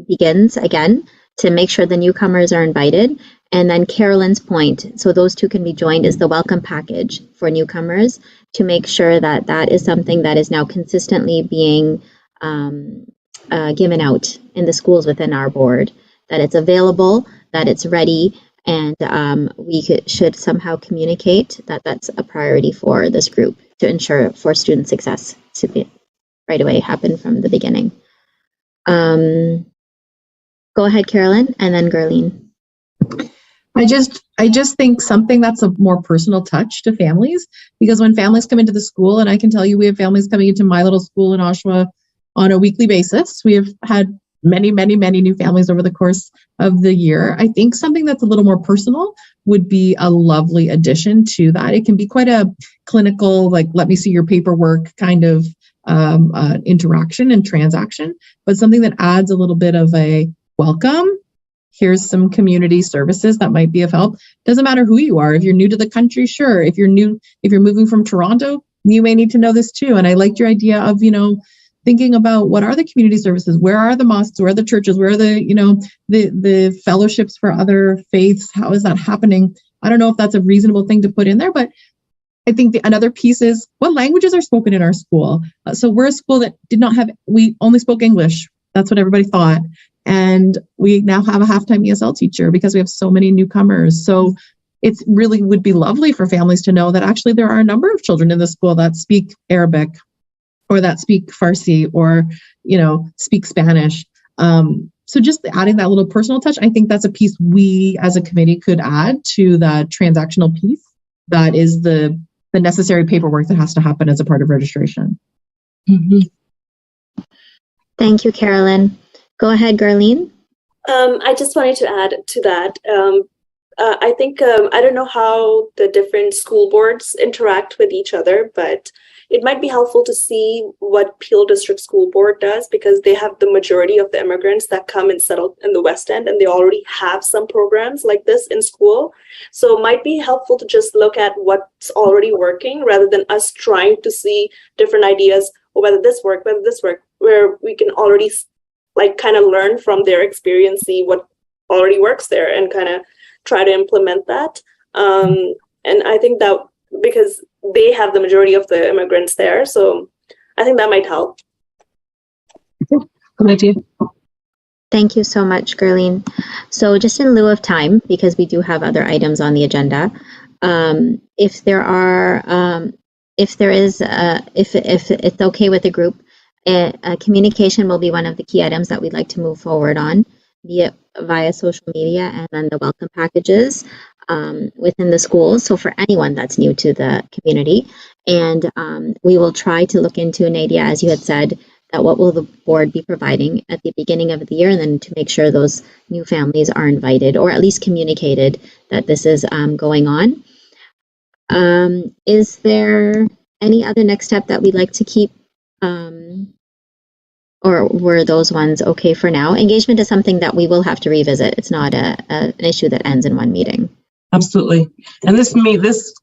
D: begins again. to make sure the newcomers are invited. And then Carolyn's point, so those two can be joined, is the welcome package for newcomers, to make sure that that is something that is now consistently being given out in the schools within our board, that it's available, that it's ready, and should somehow communicate that that's a priority for this group to ensure for student success to be right away happen from the beginning. Go ahead, Carolyn, and then Gerline.
M: I just think something that's a more personal touch to families, because when families come into the school, and I can tell you we have families coming into my little school in Oshawa on a weekly basis. We have had many, many, many new families over the course of the year. I think something that's a little more personal would be a lovely addition to that. It can be quite a clinical, like, let me see your paperwork kind of interaction and transaction, but something that adds a little bit of a welcome. Here's some community services that might be of help. Doesn't matter who you are. If you're new to the country, sure. If you're moving from Toronto, you may need to know this too. And I liked your idea of, thinking about what are the community services, where are the mosques, where are the churches, where are the fellowships for other faiths, how is that happening? I don't know if that's a reasonable thing to put in there, but I think another piece is what languages are spoken in our school. So we're a school that we only spoke English. That's what everybody thought. And we now have a half-time ESL teacher because we have so many newcomers. So it really would be lovely for families to know that actually there are a number of children in the school that speak Arabic, or that speak Farsi, or, speak Spanish. So just adding that little personal touch, I think that's a piece we as a committee could add to the transactional piece. That is the necessary paperwork that has to happen as a part of registration.
D: Mm-hmm. Thank you, Carolyn. Go ahead, Gerline.
G: I just wanted to add to that. I think, I don't know how the different school boards interact with each other, but it might be helpful to see what Peel District School Board does, because they have the majority of the immigrants that come and settle in the West End, and they already have some programs like this in school. So it might be helpful to just look at what's already working rather than us trying to see different ideas, or whether this works, where we can already kind of learn from their experience, see what already works there, and kind of try to implement that. And I think that because they have the majority of the immigrants there, so I think that might help.
F: Good idea.
D: Thank you so much, Gerline. So just in lieu of time, because we do have other items on the agenda, if it's okay with the group, communication will be one of the key items that we'd like to move forward on via social media, and then the welcome packages within the schools. So for anyone that's new to the community, and we will try to look into, Nadia, as you had said, that what will the board be providing at the beginning of the year, and then to make sure those new families are invited, or at least communicated that this is going on. Is there any other next step that we'd like to keep, or were those ones okay for now? Engagement is something that we will have to revisit. It's not an issue that ends in one meeting.
F: Absolutely. And this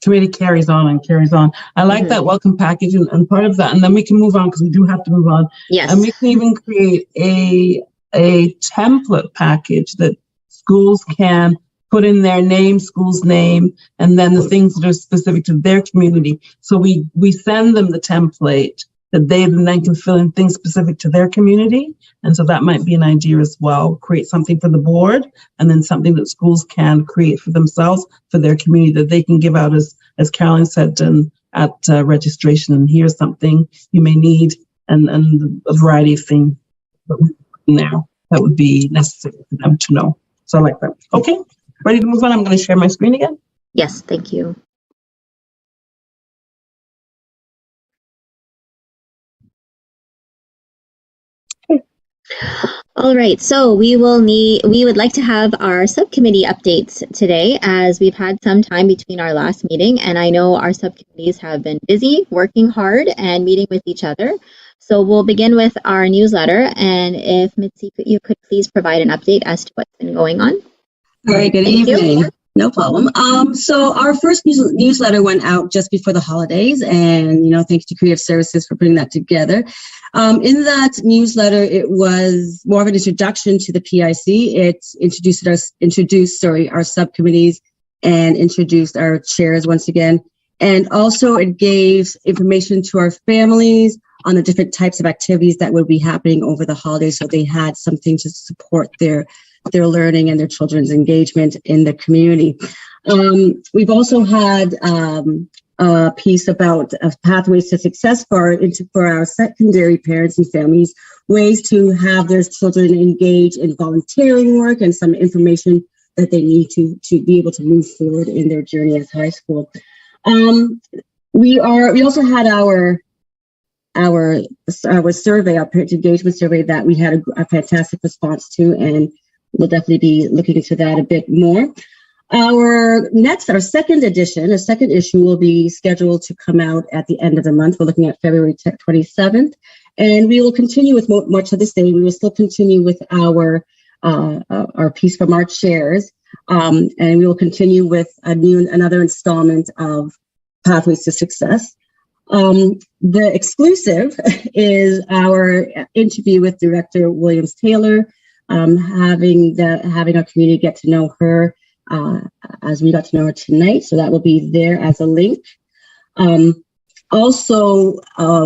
F: committee carries on and carries on. I like that welcome package and part of that. And then we can move on, because we do have to move on.
D: Yes.
F: And we can even create a template package that schools can put in their name, school's name, and then the things that are specific to their community. So we send them the template that they then can fill in things specific to their community. And so that might be an idea as well. Create something for the board, and then something that schools can create for themselves, for their community, that they can give out as Carolyn said, at registration. And here's something you may need, and a variety of things in there that would be necessary for them to know. So I like that. Okay, ready to move on? I'm going to share my screen again.
D: Yes, thank you. All right, so we would like to have our subcommittee updates today, as we've had some time between our last meeting, and I know our subcommittees have been busy, working hard, and meeting with each other. So we'll begin with our newsletter, and if Mitzi, you could please provide an update as to what's been going on.
N: All right, good evening. No problem. So our first newsletter went out just before the holidays, and thanks to Creative Services for putting that together. In that newsletter, it was more of an introduction to the PIC. It introduced our subcommittees and introduced our chairs once again, and also it gave information to our families on the different types of activities that would be happening over the holidays, so they had something to support their learning and their children's engagement in the community. We've also had a piece about pathways to success for our secondary parents and families, ways to have their children engage in volunteering work and some information that they need to be able to move forward in their journey as high school. We also had our survey, our parent engagement survey, that we had a fantastic response to, and we'll definitely be looking into that a bit more. Our second issue will be scheduled to come out at the end of the month. We're looking at February 27th, and we will continue with much of this day. We will still continue with our piece from our chairs, and we will continue with another installment of Pathways to Success. The exclusive is our interview with Director Williams-Taylor, having our community get to know her as we got to know her tonight. So that will be there as a link. Also,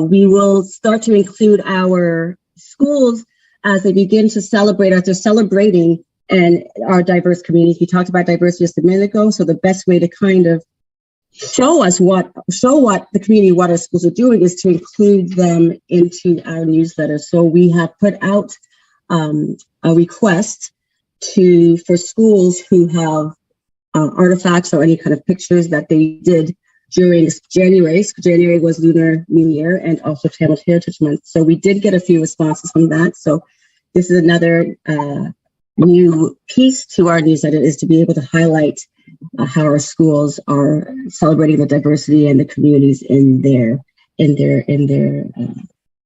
N: we will start to include our schools as they begin to celebrate, as they're celebrating and our diverse communities. We talked about diversity just a minute ago. So the best way to kind of show what the community, what our schools are doing, is to include them into our newsletter. So we have put out a request for schools who have artifacts or any kind of pictures that they did during January. So January was Lunar New Year and also Tamil Heritage Month. So we did get a few responses from that. So this is another new piece to our newsletter, is to be able to highlight how our schools are celebrating the diversity and the communities in their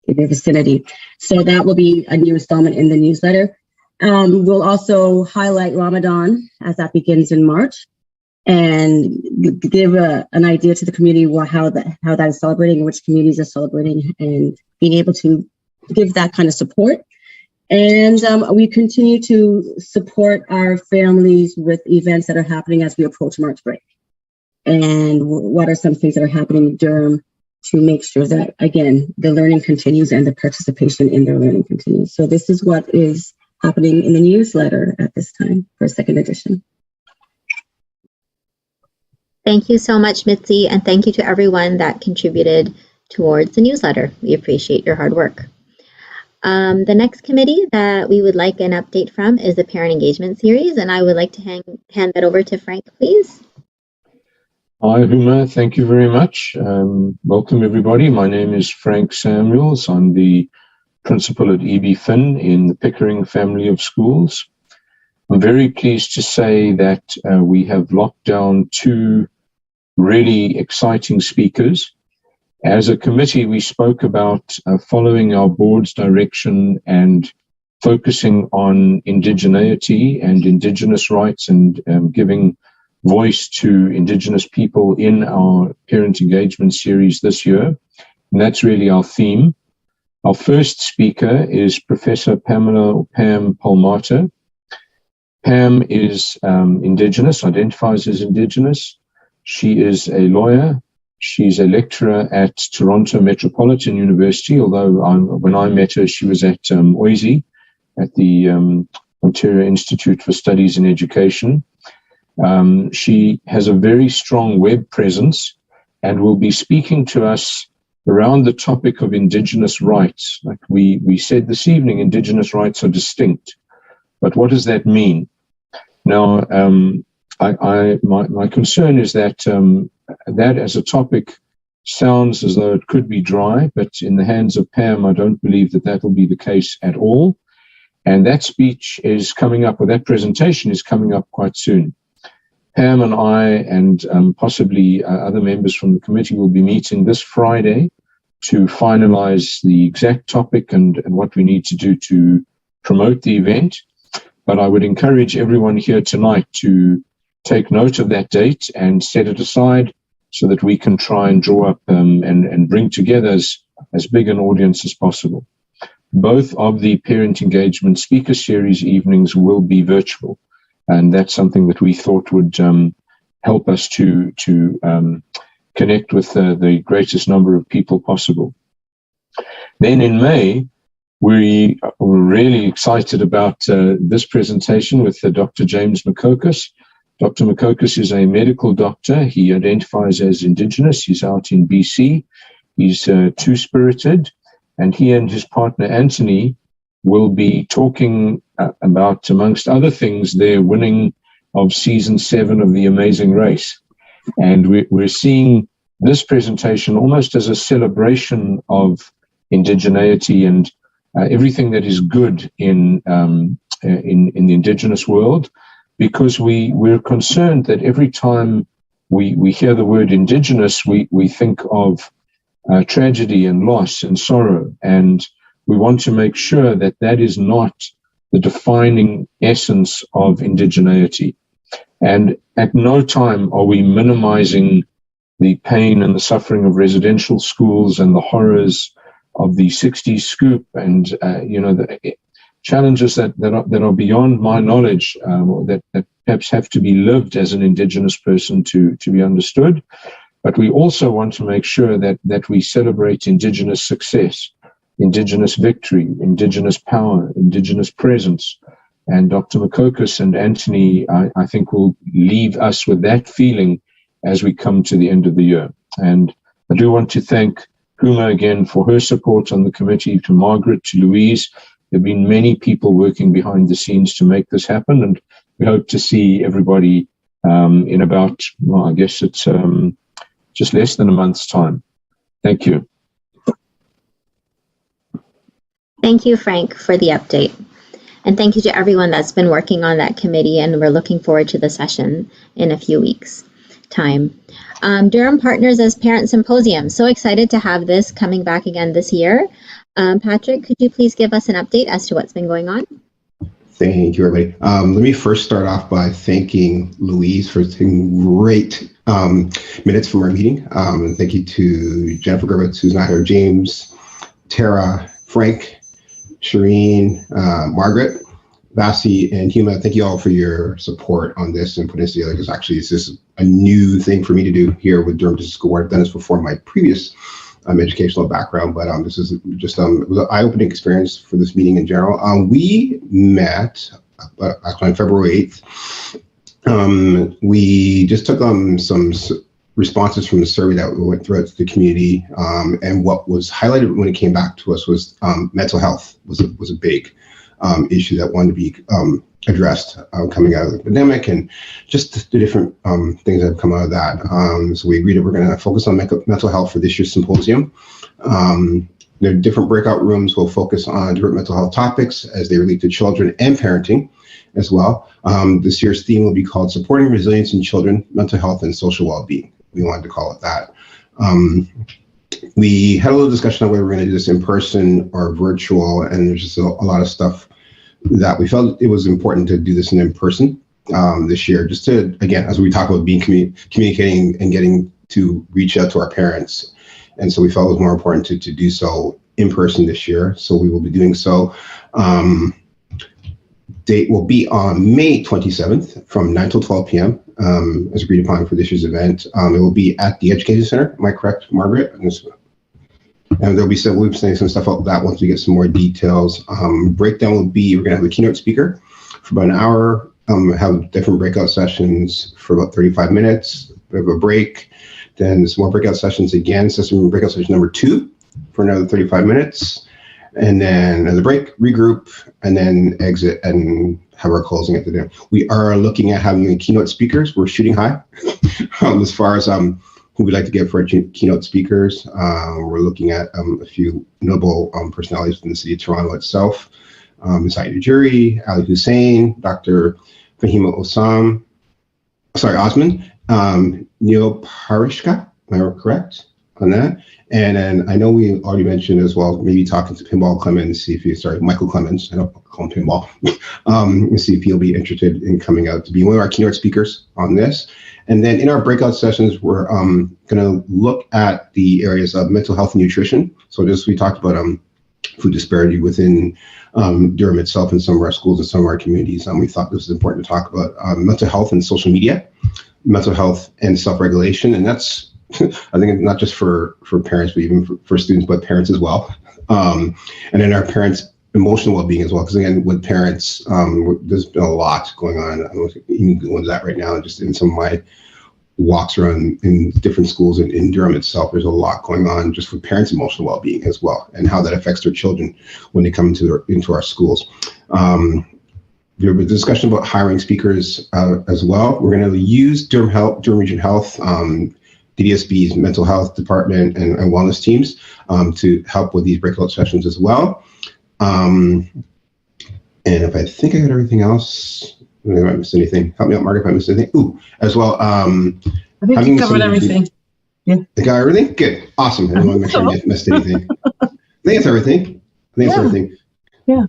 N: vicinity. So that will be a new installment in the newsletter. We'll also highlight Ramadan as that begins in March, and give an idea to the community how that is celebrating and which communities are celebrating, and being able to give that kind of support. And we continue to support our families with events that are happening as we approach March break. And what are some things that are happening in Durham to make sure that, again, the learning continues and the participation in their learning continues. So this is what is happening in the newsletter at this time for second edition.
D: Thank you so much, Mitzi, and thank you to everyone that contributed towards the newsletter. We appreciate your hard work. The next committee that we would like an update from is the Parent Engagement Series, and I would like to hand that over to Frank, please.
O: Hi, Huma. Thank you very much. Welcome, everybody. My name is Frank Samuels. I'm the principal at EB Finn in the Pickering family of schools. I'm very pleased to say that we have locked down two really exciting speakers. As a committee, we spoke about following our board's direction and focusing on indigeneity and Indigenous rights, and giving voice to Indigenous people in our parent engagement series this year. And that's really our theme. Our first speaker is Professor Pam Palmater. Pam is Indigenous, identifies as Indigenous. She is a lawyer. She's a lecturer at Toronto Metropolitan University, although when I met her, she was at OISE, at the Ontario Institute for Studies in Education. She has a very strong web presence and will be speaking to us around the topic of Indigenous rights. Like we said this evening, Indigenous rights are distinct. But what does that mean? Now, my concern is that that as a topic sounds as though it could be dry, but in the hands of Pam, I don't believe that will be the case at all. And that speech is coming up, or that presentation is coming up quite soon. Pam and I, and possibly other members from the committee, will be meeting this Friday to finalize the exact topic and what we need to do to promote the event. But I would encourage everyone here tonight to take note of that date and set it aside so that we can try and draw up and bring together as big an audience as possible. Both of the parent engagement speaker series evenings will be virtual, and that's something that we thought would help us to connect with the greatest number of people possible. Then in May, we were really excited about this presentation with Dr. James Makokis. Dr. Makokis is a medical doctor. He identifies as Indigenous. He's out in BC. He's two-spirited, and he and his partner Anthony will be talking about, amongst other things, their winning of season 7 of The Amazing Race. And we're seeing this presentation almost as a celebration of indigeneity and everything that is good in the Indigenous world, because we're concerned that every time we hear the word Indigenous, we think of tragedy and loss and sorrow, and we want to make sure that that is not the defining essence of indigeneity. And at no time are we minimizing the pain and the suffering of residential schools and the horrors of the 60s scoop and the challenges that are beyond my knowledge, that perhaps have to be lived as an Indigenous person to be understood. But we also want to make sure that we celebrate Indigenous success, Indigenous victory, Indigenous power, Indigenous presence. And Dr. Makokis and Anthony, I think, will leave us with that feeling as we come to the end of the year. And I do want to thank Huma again for her support on the committee, to Margaret, to Louise. There have been many people working behind the scenes to make this happen, and we hope to see everybody in about, well, I guess it's just less than a month's time. Thank you.
D: Thank you, Frank, for the update. And thank you to everyone that's been working on that committee, and we're looking forward to the session in a few weeks' time. Durham Partners as Parent Symposium. So excited to have this coming back again this year. Patrick, could you please give us an update as to what's been going on?
C: Thank you, everybody. Let me first start off by thanking Louise for taking great minutes from our meeting. And thank you to Jennifer Gurvitz, who's not here, James, Tara, Frank, Shireen, Margaret, Vasi, and Huma. Thank you all for your support on this and putting this together, because actually this is a new thing for me to do here with Durham District School Board. I've done this before in my previous educational background, but this is just it was an eye-opening experience for this meeting in general. We met actually on February 8th. We just took some responses from the survey that we went throughout the community, and what was highlighted when it came back to us was mental health was a big issue that wanted to be addressed coming out of the pandemic, and just the different things that have come out of that. So we agreed that we're going to focus on mental health for this year's symposium. The different breakout rooms will focus on different mental health topics as they relate to children and parenting as well. This year's theme will be called Supporting Resilience in Children, Mental Health, and Social Wellbeing. We wanted to call it that. We had a little discussion on whether we're going to do this in person or virtual, and there's just a lot of stuff that we felt it was important to do this in person this year, just to, again, as we talk about being communicating and getting to reach out to our parents. And so we felt it was more important to do so in person this year. So we will be doing so. Date will be on May 27th from 9 till 12 p.m. As agreed upon for this year's event. It will be at the Education Center. Am I correct, Margaret? And we'll be saying some stuff about that once we get some more details. Breakdown will be, we're going to have a keynote speaker for about an hour, have different breakout sessions for about 35 minutes. We have a break, then some more breakout sessions again, system breakout session number 2 for another 35 minutes. And then another break, regroup, and then exit and have our closing at the end. We are looking at having keynote speakers. We're shooting high as far as who we'd like to get for our keynote speakers. We're looking at a few notable personalities within the city of Toronto itself. Saeed Ujuri, Ali Hussein, Dr. Fahima Osman, Neil Parishka, am I correct? on that. And then I know we already mentioned as well, maybe talking to Pinball Clemens, see if Michael Clemens, I don't call him Pinball, and see if he'll be interested in coming out to be one of our keynote speakers on this. And then in our breakout sessions, we're going to look at the areas of mental health and nutrition. So we talked about food disparity within Durham itself and some of our schools and some of our communities. We thought this was important to talk about mental health and social media, mental health and self-regulation. And that's, I think, not just for parents, but even for students, but parents as well. And then our parents' emotional well-being as well. Because again, with parents, there's been a lot going on. I don't even go into that right now. Just in some of my walks around in different schools in Durham itself, there's a lot going on just for parents' emotional well-being as well, and how that affects their children when they come into our schools. There was a discussion about hiring speakers as well. We're going to use Durham Region Health, DDSB's mental health department and wellness teams to help with these breakout sessions as well. And if I think I got everything else, I might miss anything. Help me out, Margaret, if I missed anything. Ooh, as well.
F: I think you covered everything.
C: Yeah. I got everything? Good. Awesome. I don't want to make sure I missed anything. I think it's everything.
F: Yeah.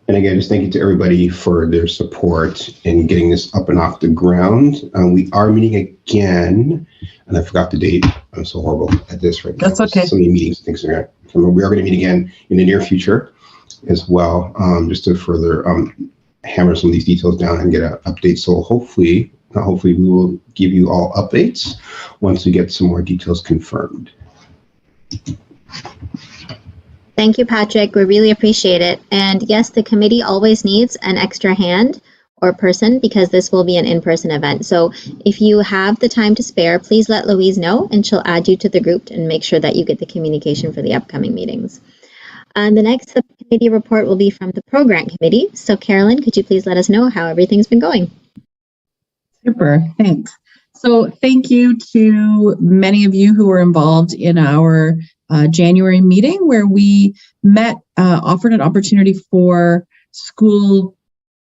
C: And again, just thank you to everybody for their support in getting this up and off the ground. We are meeting again, and I forgot the date. I'm so horrible at this right now.
F: That's okay.
C: So many meetings and things are going. We are going to meet again in the near future as well, just to further hammer some of these details down and get an update. So hopefully, we will give you all updates once we get some more details confirmed.
D: Thank you, Patrick. We really appreciate it. And yes, the committee always needs an extra hand or person because this will be an in-person event. So if you have the time to spare, please let Louise know and she'll add you to the group and make sure that you get the communication for the upcoming meetings. And the next subcommittee report will be from the program committee. So Carolyn, could you please let us know how everything's been going?
M: Super, thanks. So thank you to many of you who were involved in our January meeting where we met, offered an opportunity for school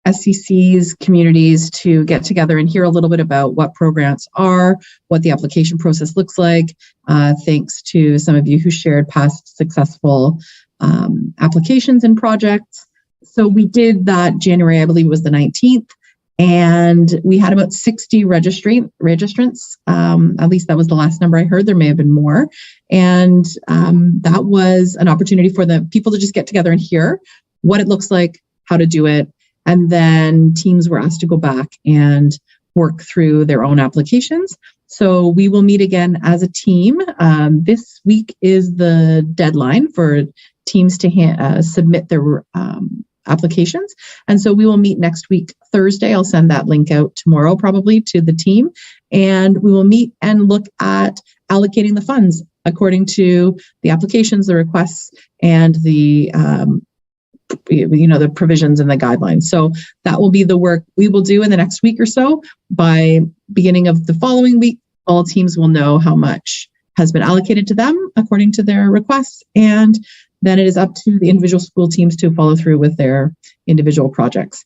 M: SCCs, communities to get together and hear a little bit about what programs are, what the application process looks like. Thanks to some of you who shared past successful applications and projects. So we did that January, I believe it was the 19th. And we had about 60 registrants. At least that was the last number I heard. There may have been more. And that was an opportunity for the people to just get together and hear what it looks like, how to do it. And then teams were asked to go back and work through their own applications. So we will meet again as a team. This week is the deadline for teams to submit their applications. And so we will meet next week, Thursday. I'll send that link out tomorrow, probably to the team. And we will meet and look at allocating the funds according to the applications, the requests, and the the provisions and the guidelines. So that will be the work we will do in the next week or so. By beginning of the following week, all teams will know how much has been allocated to them according to their requests. And then it is up to the individual school teams to follow through with their individual projects.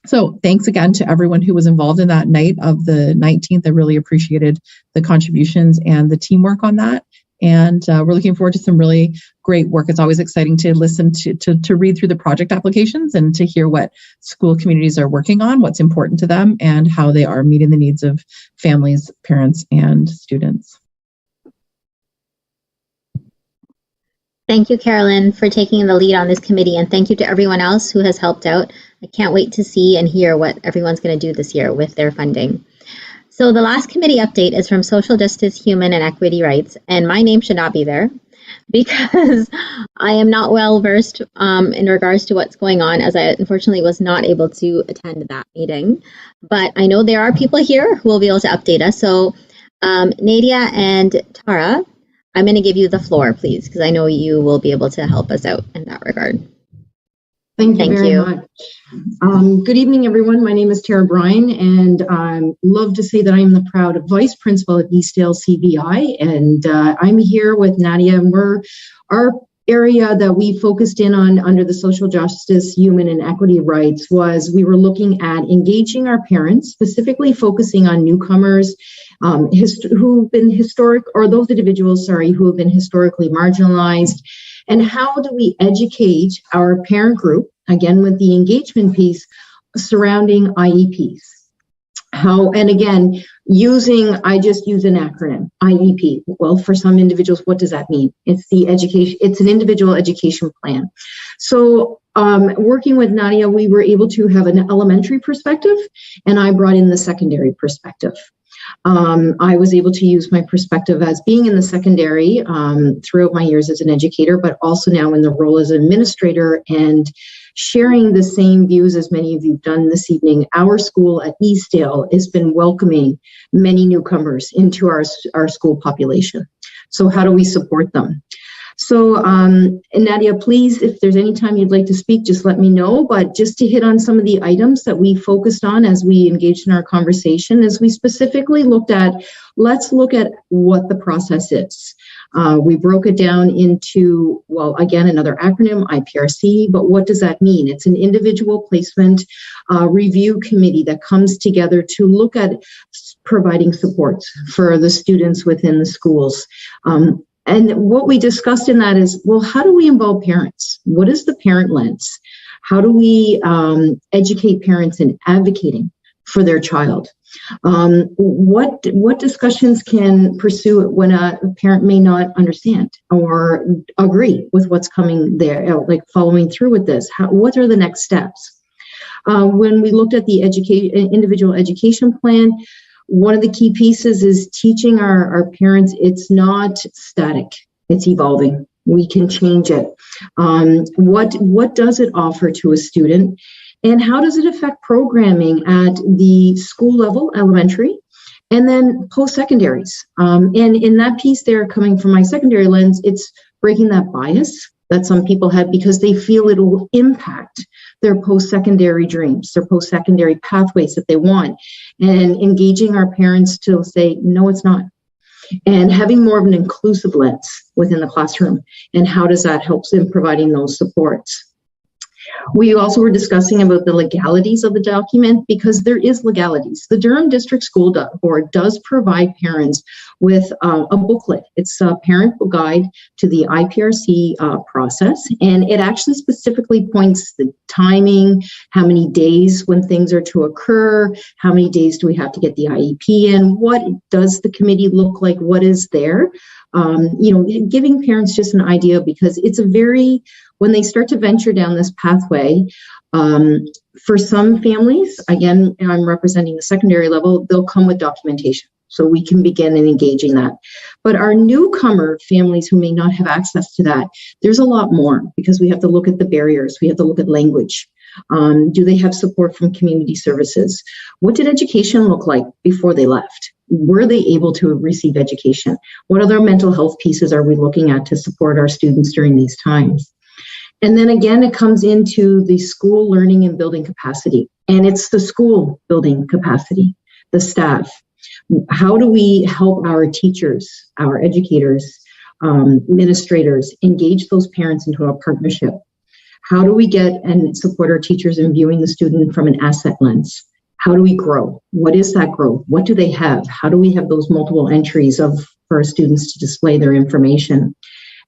M: So thanks again to everyone who was involved in that night of the 19th. I really appreciated the contributions and the teamwork on that. And we're looking forward to some really great work. It's always exciting to listen to read through the project applications and to hear what school communities are working on, what's important to them, and how they are meeting the needs of families, parents, and students.
D: Thank you, Carolyn, for taking the lead on this committee, and thank you to everyone else who has helped out. I can't wait to see and hear what everyone's going to do this year with their funding. So the last committee update is from Social Justice, Human and Equity Rights, and my name should not be there because I am not well versed in regards to what's going on, as I unfortunately was not able to attend that meeting. But I know there are people here who will be able to update us. So Nadia and Tara, I'm going to give you the floor, please, because I know you will be able to help us out in that regard.
P: Thank you very much. Good evening, everyone. My name is Tara Bryan, and I love to say that I am the proud Vice Principal at Eastdale CVI, and I'm here with Nadia, and our area that we focused in on under the social justice, human and equity rights was we were looking at engaging our parents, specifically focusing on newcomers who've been those individuals, who have been historically marginalized. And how do we educate our parent group, again, with the engagement piece surrounding IEPs? And again, I just use an acronym, IEP. Well, for some individuals, what does that mean? It's an individual education plan. So working with Nadia, we were able to have an elementary perspective, and I brought in the secondary perspective. I was able to use my perspective as being in the secondary throughout my years as an educator, but also now in the role as an administrator and sharing the same views as many of you have done this evening. Our school at Eastdale has been welcoming many newcomers into our school population. So how do we support them? So Nadia, please, if there's any time you'd like to speak, just let me know. But just to hit on some of the items that we focused on as we engaged in our conversation, is we specifically let's look at what the process is. We broke it down into, well, again, another acronym, IPRC, but what does that mean? It's an individual placement review committee that comes together to look at providing supports for the students within the schools. And what we discussed in that is, well, how do we involve parents? What is the parent lens? How do we educate parents in advocating for their child? What discussions can pursue when a parent may not understand or agree with what's coming there, like following through with this? What are the next steps? When we looked at the individual education plan, one of the key pieces is teaching our parents it's not static, it's evolving. We can change it. What does it offer to a student? And how does it affect programming at the school level, elementary, and then post-secondaries? And in that piece there, coming from my secondary lens, it's breaking that bias that some people have because they feel it will impact their post-secondary dreams, their post-secondary pathways that they want, and engaging our parents to say, no, it's not. And having more of an inclusive lens within the classroom. And how does that help in providing those supports? We also were discussing about the legalities of the document because there is legalities. The Durham District School Board does provide parents with a booklet. It's a parent guide to the IPRC process, and it actually specifically points the timing, how many days when things are to occur, how many days do we have to get the IEP in, what does the committee look like, what is there, giving parents just an idea because it's when they start to venture down this pathway, for some families, again, I'm representing the secondary level, they'll come with documentation. So we can begin in engaging that. But our newcomer families who may not have access to that, there's a lot more because we have to look at the barriers. We have to look at language. Do they have support from community services? What did education look like before they left? Were they able to receive education? What other mental health pieces are we looking at to support our students during these times? And then again, it comes into the school learning and building capacity. And it's the school building capacity, the staff. How do we help our teachers, our educators, administrators, engage those parents into a partnership? How do we get and support our teachers in viewing the student from an asset lens? How do we grow? What is that growth? What do they have? How do we have those multiple entries for our students to display their information?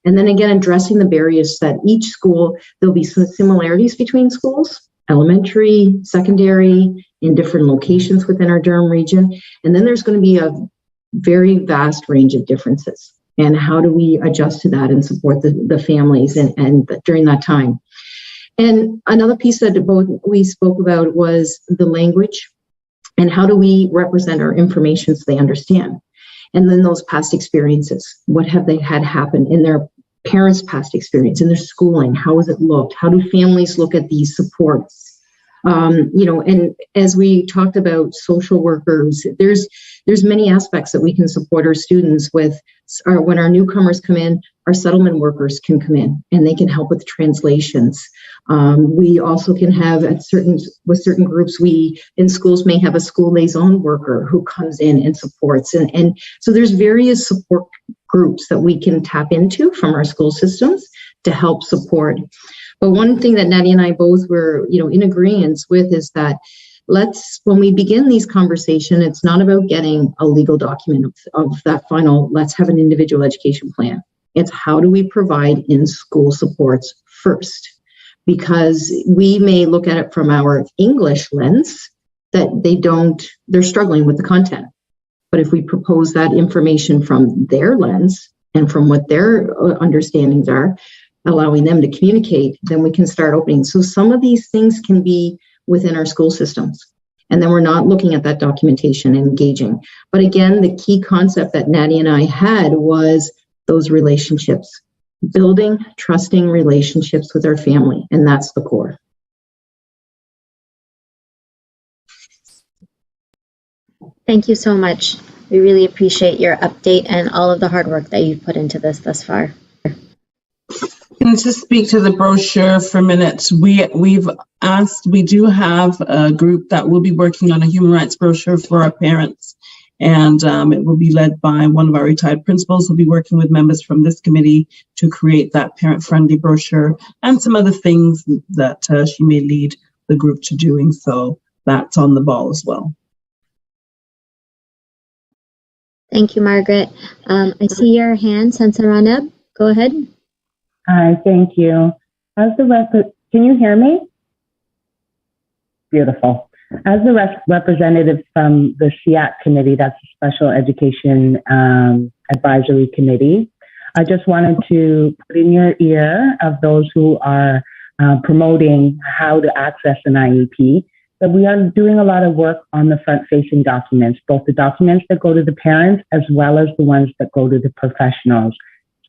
P: And then again, addressing the barriers that each school, there'll be some similarities between schools, elementary, secondary, in different locations within our Durham region. And then there's going to be a very vast range of differences. And how do we adjust to that and support the families and during that time? And another piece that both we spoke about was the language and how do we represent our information so they understand? And then those past experiences, what have they had happen in their parents' past experience, in their schooling? How has it looked? How do families look at these supports? And as we talked about social workers, there's many aspects that we can support our students with. When our newcomers come in, our settlement workers can come in and they can help with translations. We also can have with certain groups, we in schools may have a school liaison worker who comes in and supports. And so there's various support groups that we can tap into from our school systems to help support. But one thing that Nadia and I both were, in agreement with is that when we begin these conversations, it's not about getting a legal document of that final, let's have an individual education plan. It's how do we provide in-school supports first? Because we may look at it from our English lens that they're struggling with the content. But if we propose that information from their lens and from what their understandings are, allowing them to communicate, then we can start opening. So some of these things can be within our school systems. And then we're not looking at that documentation and engaging. But again, the key concept that Nadia and I had was those relationships, building trusting relationships with our family. And that's the core.
D: Thank you so much. We really appreciate your update and all of the hard work that you've put into this thus far.
F: And to speak to the brochure for a minute, we do have a group that will be working on a human rights brochure for our parents. And it will be led by one of our retired principals. We'll be working with members from this committee to create that parent-friendly brochure and some other things that she may lead the group to doing. So that's on the ball as well.
D: Thank you, Margaret. I see your hand, Sansaranab. Go ahead.
Q: Hi, thank you. Can you hear me? Beautiful. As the representative from the SEAC committee, that's the Special Education Advisory Committee, I just wanted to put in your ear of those who are promoting how to access an IEP, that we are doing a lot of work on the front-facing documents, both the documents that go to the parents as well as the ones that go to the professionals.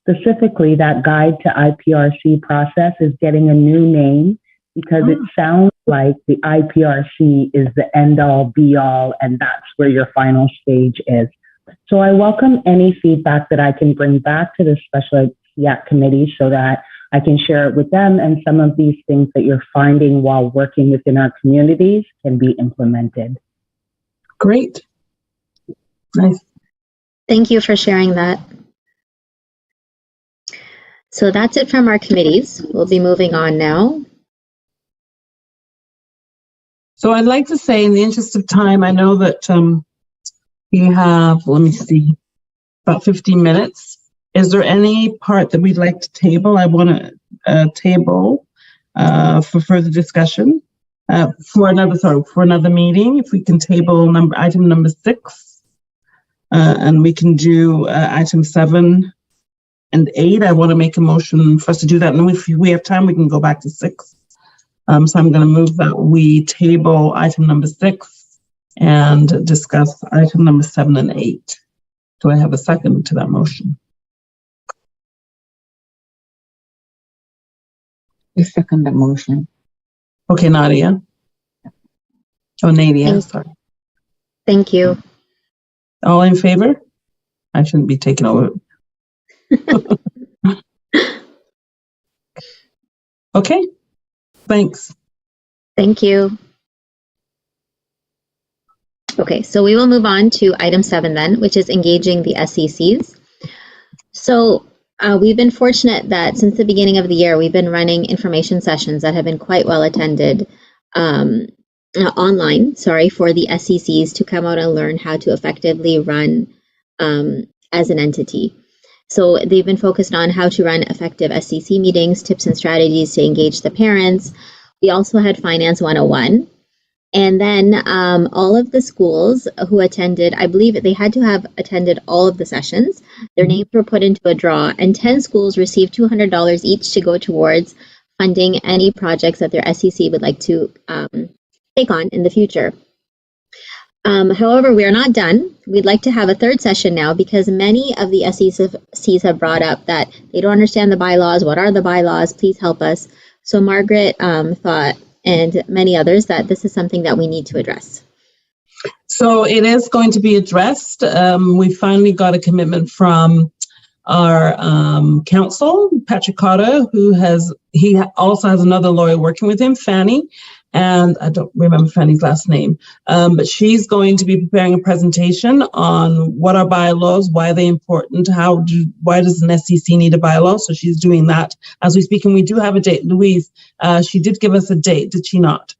Q: Specifically, that guide to IPRC process is getting a new name because it sounds like the IPRC is the end-all, be-all, and that's where your final stage is. So I welcome any feedback that I can bring back to the Special SEAC committee so that I can share it with them, and some of these things that you're finding while working within our communities can be implemented.
F: Great. Nice.
D: Thank you for sharing that. So that's it from our committees. We'll be moving on now.
F: So I'd like to say, in the interest of time, I know that we have, let me see, about 15 minutes. Is there any part that we'd like to table? I want to table for further discussion for another meeting. If we can table item number 6, and we can do item 7 and 8. I want to make a motion for us to do that. And if we have time, we can go back to 6. So I'm going to move that we table item number 6 and discuss item number 7 and 8. Do I have a second to that motion?
I: I second the motion.
F: Okay, Nadia. Oh, Nadia, sorry.
D: Thank you.
F: All in favor? I shouldn't be taking over. Okay, thanks.
D: Thank you. Okay, so we will move on to item 7 then, which is engaging the SECs. So we've been fortunate that since the beginning of the year, we've been running information sessions that have been quite well attended online, for the SECs to come out and learn how to effectively run as an entity. So they've been focused on how to run effective SEC meetings, tips and strategies to engage the parents. We also had Finance 101. And then all of the schools who attended, I believe they had to have attended all of the sessions. Their names were put into a draw, and 10 schools received $200 each to go towards funding any projects that their SEC would like to take on in the future. However, we are not done. We'd like to have a third session now because many of the SECs have brought up that they don't understand the bylaws. What are the bylaws? Please help us. So Margaret thought, and many others, that this is something that we need to address.
F: So it is going to be addressed. We finally got a commitment from our counsel, Patrick Cotta, he also has another lawyer working with him, Fanny, and I don't remember Fanny's last name, but she's going to be preparing a presentation on what are bylaws, why are they important, why does an SEC need a bylaw? So she's doing that as we speak, and we do have a date. Louise, she did give us a date, did she not?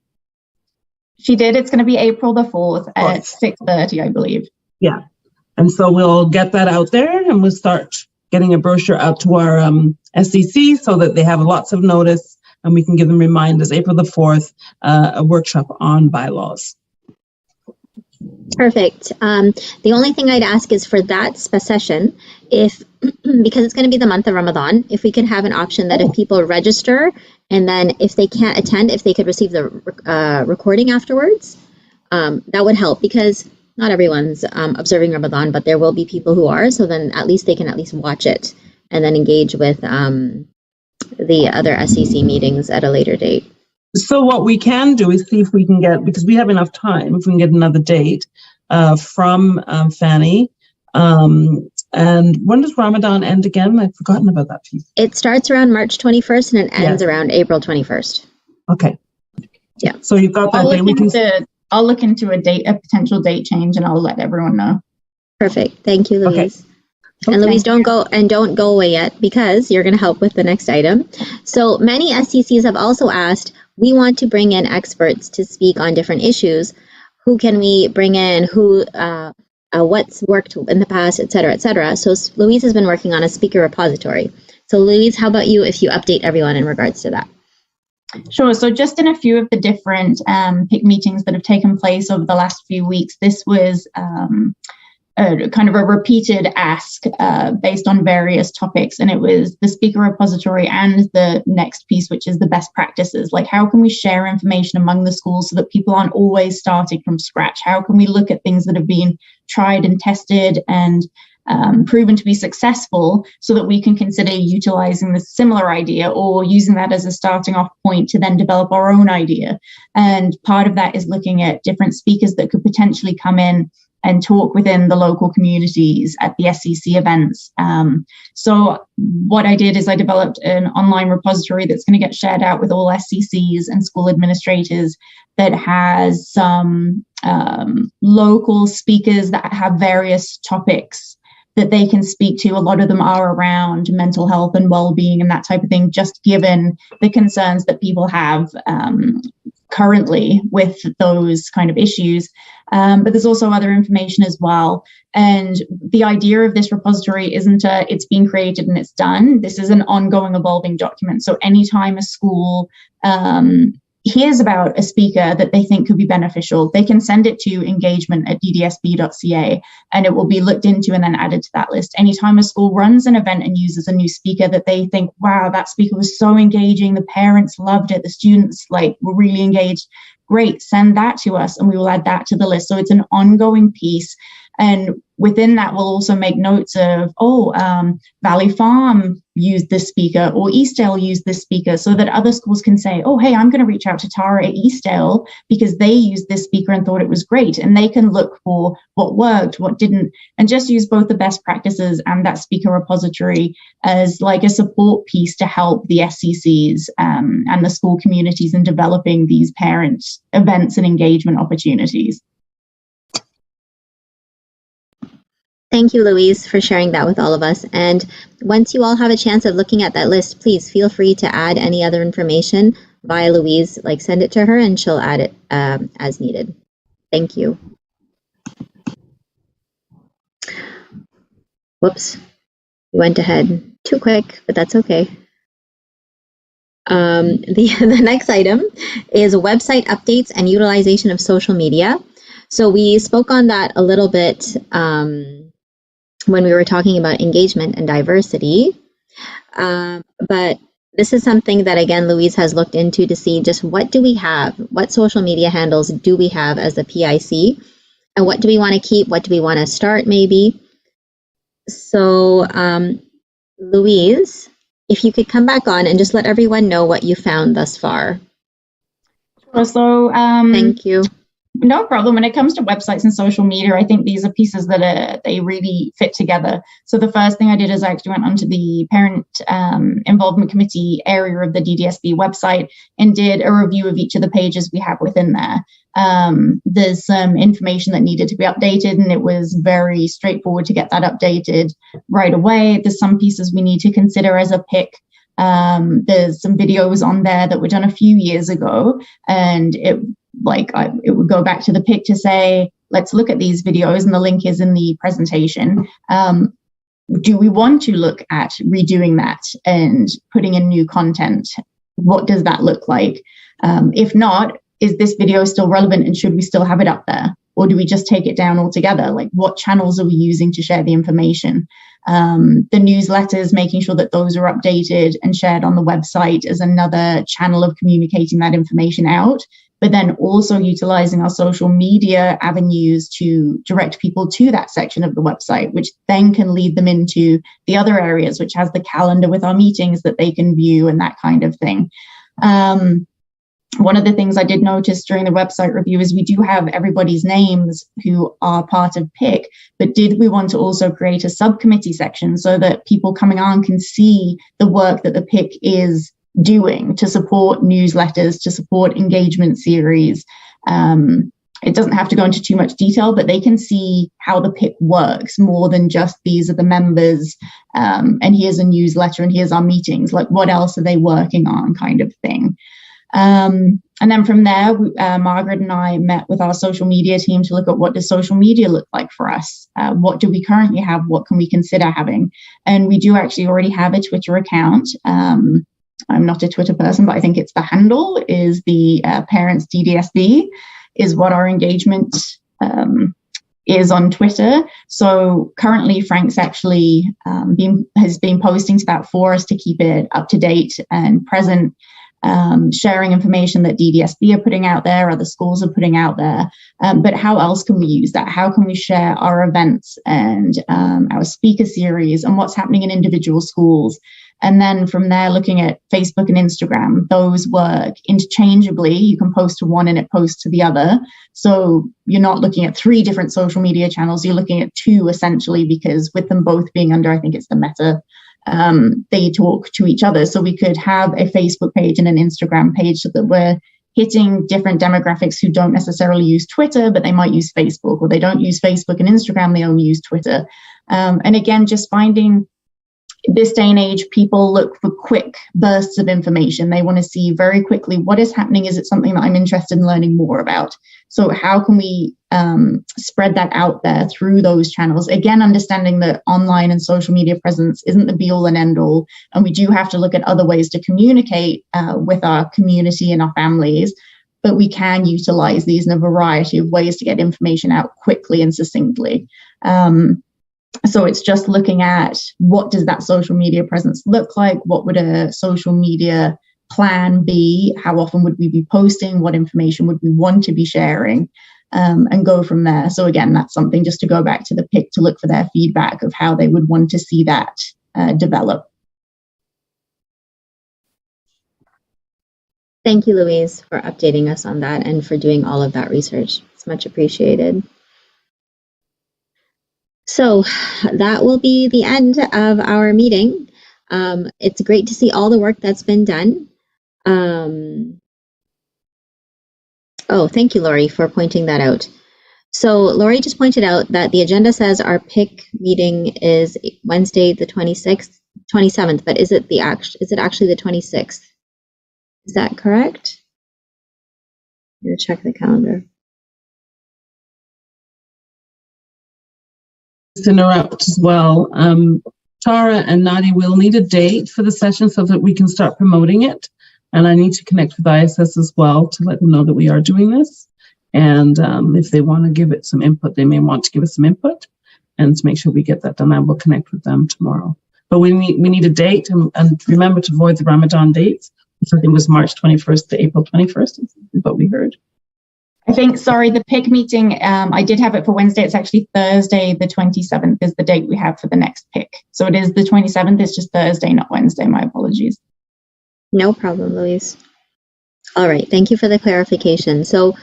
H: She did. It's going to be April the 4th at 6:30, I believe.
F: Yeah, and so we'll get that out there, and we'll start getting a brochure out to our SEC so that they have lots of notice, and we can give them reminders. April the 4th, a workshop on bylaws.
D: Perfect. The only thing I'd ask is for that session, if because it's going to be the month of Ramadan, if we could have an option that if people register and then if they can't attend, if they could receive the recording afterwards, that would help, because not everyone's observing Ramadan, but there will be people who are. So then at least they can at least watch it and then engage with the other SEC meetings at a later date.
F: So what we can do is see if we can get, because we have enough time, if we can get another date from Fanny. And when does Ramadan end again? I've forgotten about that piece.
D: It starts around March 21st and it ends around April 21st.
F: Okay.
D: Yeah.
F: So you've got that date.
H: I'll look into a potential date change, and I'll let everyone know.
D: Perfect. Thank you, Louise.
F: Okay.
D: And Louise, don't go away yet, because you're going to help with the next item. So many SECs have also asked, we want to bring in experts to speak on different issues. Who can we bring in? What's worked in the past, et cetera, et cetera. So Louise has been working on a speaker repository. So Louise, how about you if you update everyone in regards to that?
H: Sure. So just in a few of the different PIC meetings that have taken place over the last few weeks, this was kind of a repeated ask based on various topics. And it was the speaker repository and the next piece, which is the best practices. Like, how can we share information among the schools so that people aren't always starting from scratch? How can we look at things that have been tried and tested and proven to be successful so that we can consider utilizing the similar idea or using that as a starting off point to then develop our own idea? And part of that is looking at different speakers that could potentially come in and talk within the local communities at the SEC events. So what I did is I developed an online repository that's going to get shared out with all SECs and school administrators that has some local speakers that have various topics that they can speak to. A lot of them are around mental health and well-being and that type of thing, just given the concerns that people have currently with those kind of issues. But there's also other information as well. And the idea of this repository isn't it's been created and it's done. This is an ongoing, evolving document. So anytime a school hears about a speaker that they think could be beneficial, they can send it to engagement@ddsb.ca and it will be looked into and then added to that list. Anytime a school runs an event and uses a new speaker that they think, wow, that speaker was so engaging, the parents loved it, the students were really engaged, great, send that to us and we will add that to the list. So it's an ongoing piece. And within that, we'll also make notes of, Valley Farm used this speaker or Eastdale used this speaker, so that other schools can say, oh, hey, I'm going to reach out to Tara at Eastdale because they used this speaker and thought it was great. And they can look for what worked, what didn't, and just use both the best practices and that speaker repository as like a support piece to help the SCCs and the school communities in developing these parent events and engagement opportunities.
D: Thank you, Louise, for sharing that with all of us. And once you all have a chance of looking at that list, please feel free to add any other information via Louise, send it to her and she'll add it as needed. Thank you. Whoops, we went ahead too quick, but that's okay. The next item is website updates and utilization of social media. So we spoke on that a little bit when we were talking about engagement and diversity. But this is something that, again, Louise has looked into to see just what do we have? What social media handles do we have as the PIC? And what do we want to keep? What do we want to start maybe? So Louise, if you could come back on and just let everyone know what you found thus far.
H: So
D: thank you.
H: No problem. When it comes to websites and social media, I think these are pieces that they really fit together. So the first thing I did is I actually went onto the parent involvement committee area of the DDSB website and did a review of each of the pages we have within there. There's some information that needed to be updated, and it was very straightforward to get that updated right away. There's some pieces we need to consider as a PIC. There's some videos on there that were done a few years ago, and it would go back to the PIC to say, let's look at these videos, and the link is in the presentation. Do we want to look at redoing that and putting in new content? What does that look like? If not, is this video still relevant and should we still have it up there? Or do we just take it down altogether? Like, what channels are we using to share the information? The newsletters, making sure that those are updated and shared on the website is another channel of communicating that information out, but then also utilizing our social media avenues to direct people to that section of the website, which then can lead them into the other areas, which has the calendar with our meetings that they can view and that kind of thing. One of the things I did notice during the website review is we do have everybody's names who are part of PIC, but did we want to also create a subcommittee section so that people coming on can see the work that the PIC is doing to support newsletters, to support engagement series? It doesn't have to go into too much detail, but they can see how the PIC works more than just these are the members, and here's a newsletter and here's our meetings. Like, what else are they working on, kind of thing. And then from there, Margaret and I met with our social media team to look at what does social media look like for us? What do we currently have? What can we consider having? And we do actually already have a Twitter account. I'm not a Twitter person, but I think it's the handle is the parents DDSB is what our engagement is on Twitter. So currently Frank's actually has been posting to that for us to keep it up to date and present. Sharing information that DDSB are putting out there, other schools are putting out there. But how else can we use that? How can we share our events and our speaker series and what's happening in individual schools? And then from there, looking at Facebook and Instagram, those work interchangeably. You can post to one and it posts to the other. So you're not looking at 3 different social media channels. You're looking at 2 essentially, because with them both being under, I think it's the Meta, they talk to each other. So we could have a Facebook page and an Instagram page so that we're hitting different demographics who don't necessarily use Twitter, but they might use Facebook, or they don't use Facebook and Instagram, they only use Twitter. And again, just finding this day and age, people look for quick bursts of information. They want to see very quickly what is happening. Is it something that I'm interested in learning more about? So how can we spread that out there through those channels? Again, understanding that online and social media presence isn't the be all and end all. And we do have to look at other ways to communicate with our community and our families. But we can utilize these in a variety of ways to get information out quickly and succinctly. So it's just looking at what does that social media presence look like? What would a social media plan be? How often would we be posting? What information would we want to be sharing? And go from there. So again, that's something just to go back to the PIC to look for their feedback of how they would want to see that develop.
D: Thank you, Louise, for updating us on that and for doing all of that research. It's much appreciated. So that will be the end of our meeting. It's great to see all the work that's been done. Oh, thank you, Lori, for pointing that out. So Lori just pointed out that the agenda says our PIC meeting is Wednesday, the 27th, but is it actually the 26th? Is that correct? I'm going to check the calendar.
F: To interrupt as well. Tara and Nadia will need a date for the session so that we can start promoting it. And I need to connect with ISS as well to let them know that we are doing this. And if they want to give it some input, they may want to give us some input. And to make sure we get that done, I will connect with them tomorrow. But we need a date, and remember to avoid the Ramadan dates, which I think was March 21st to April 21st, is what we heard.
H: I think, sorry, the PIC meeting, I did have it for Wednesday. It's actually Thursday, the 27th is the date we have for the next PIC. So it is the 27th, it's just Thursday, not Wednesday. My apologies.
D: No problem, Louise. All right, thank you for the clarification. So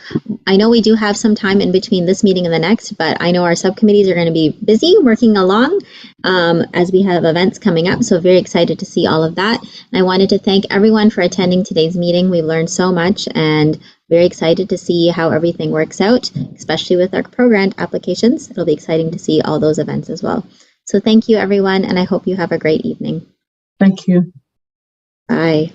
D: I know we do have some time in between this meeting and the next, but I know our subcommittees are going to be busy working along as we have events coming up. So very excited to see all of that. And I wanted to thank everyone for attending today's meeting. We've learned so much and very excited to see how everything works out, especially with our program applications. It'll be exciting to see all those events as well. So thank you, everyone, and I hope you have a great evening.
F: Thank you.
D: Bye.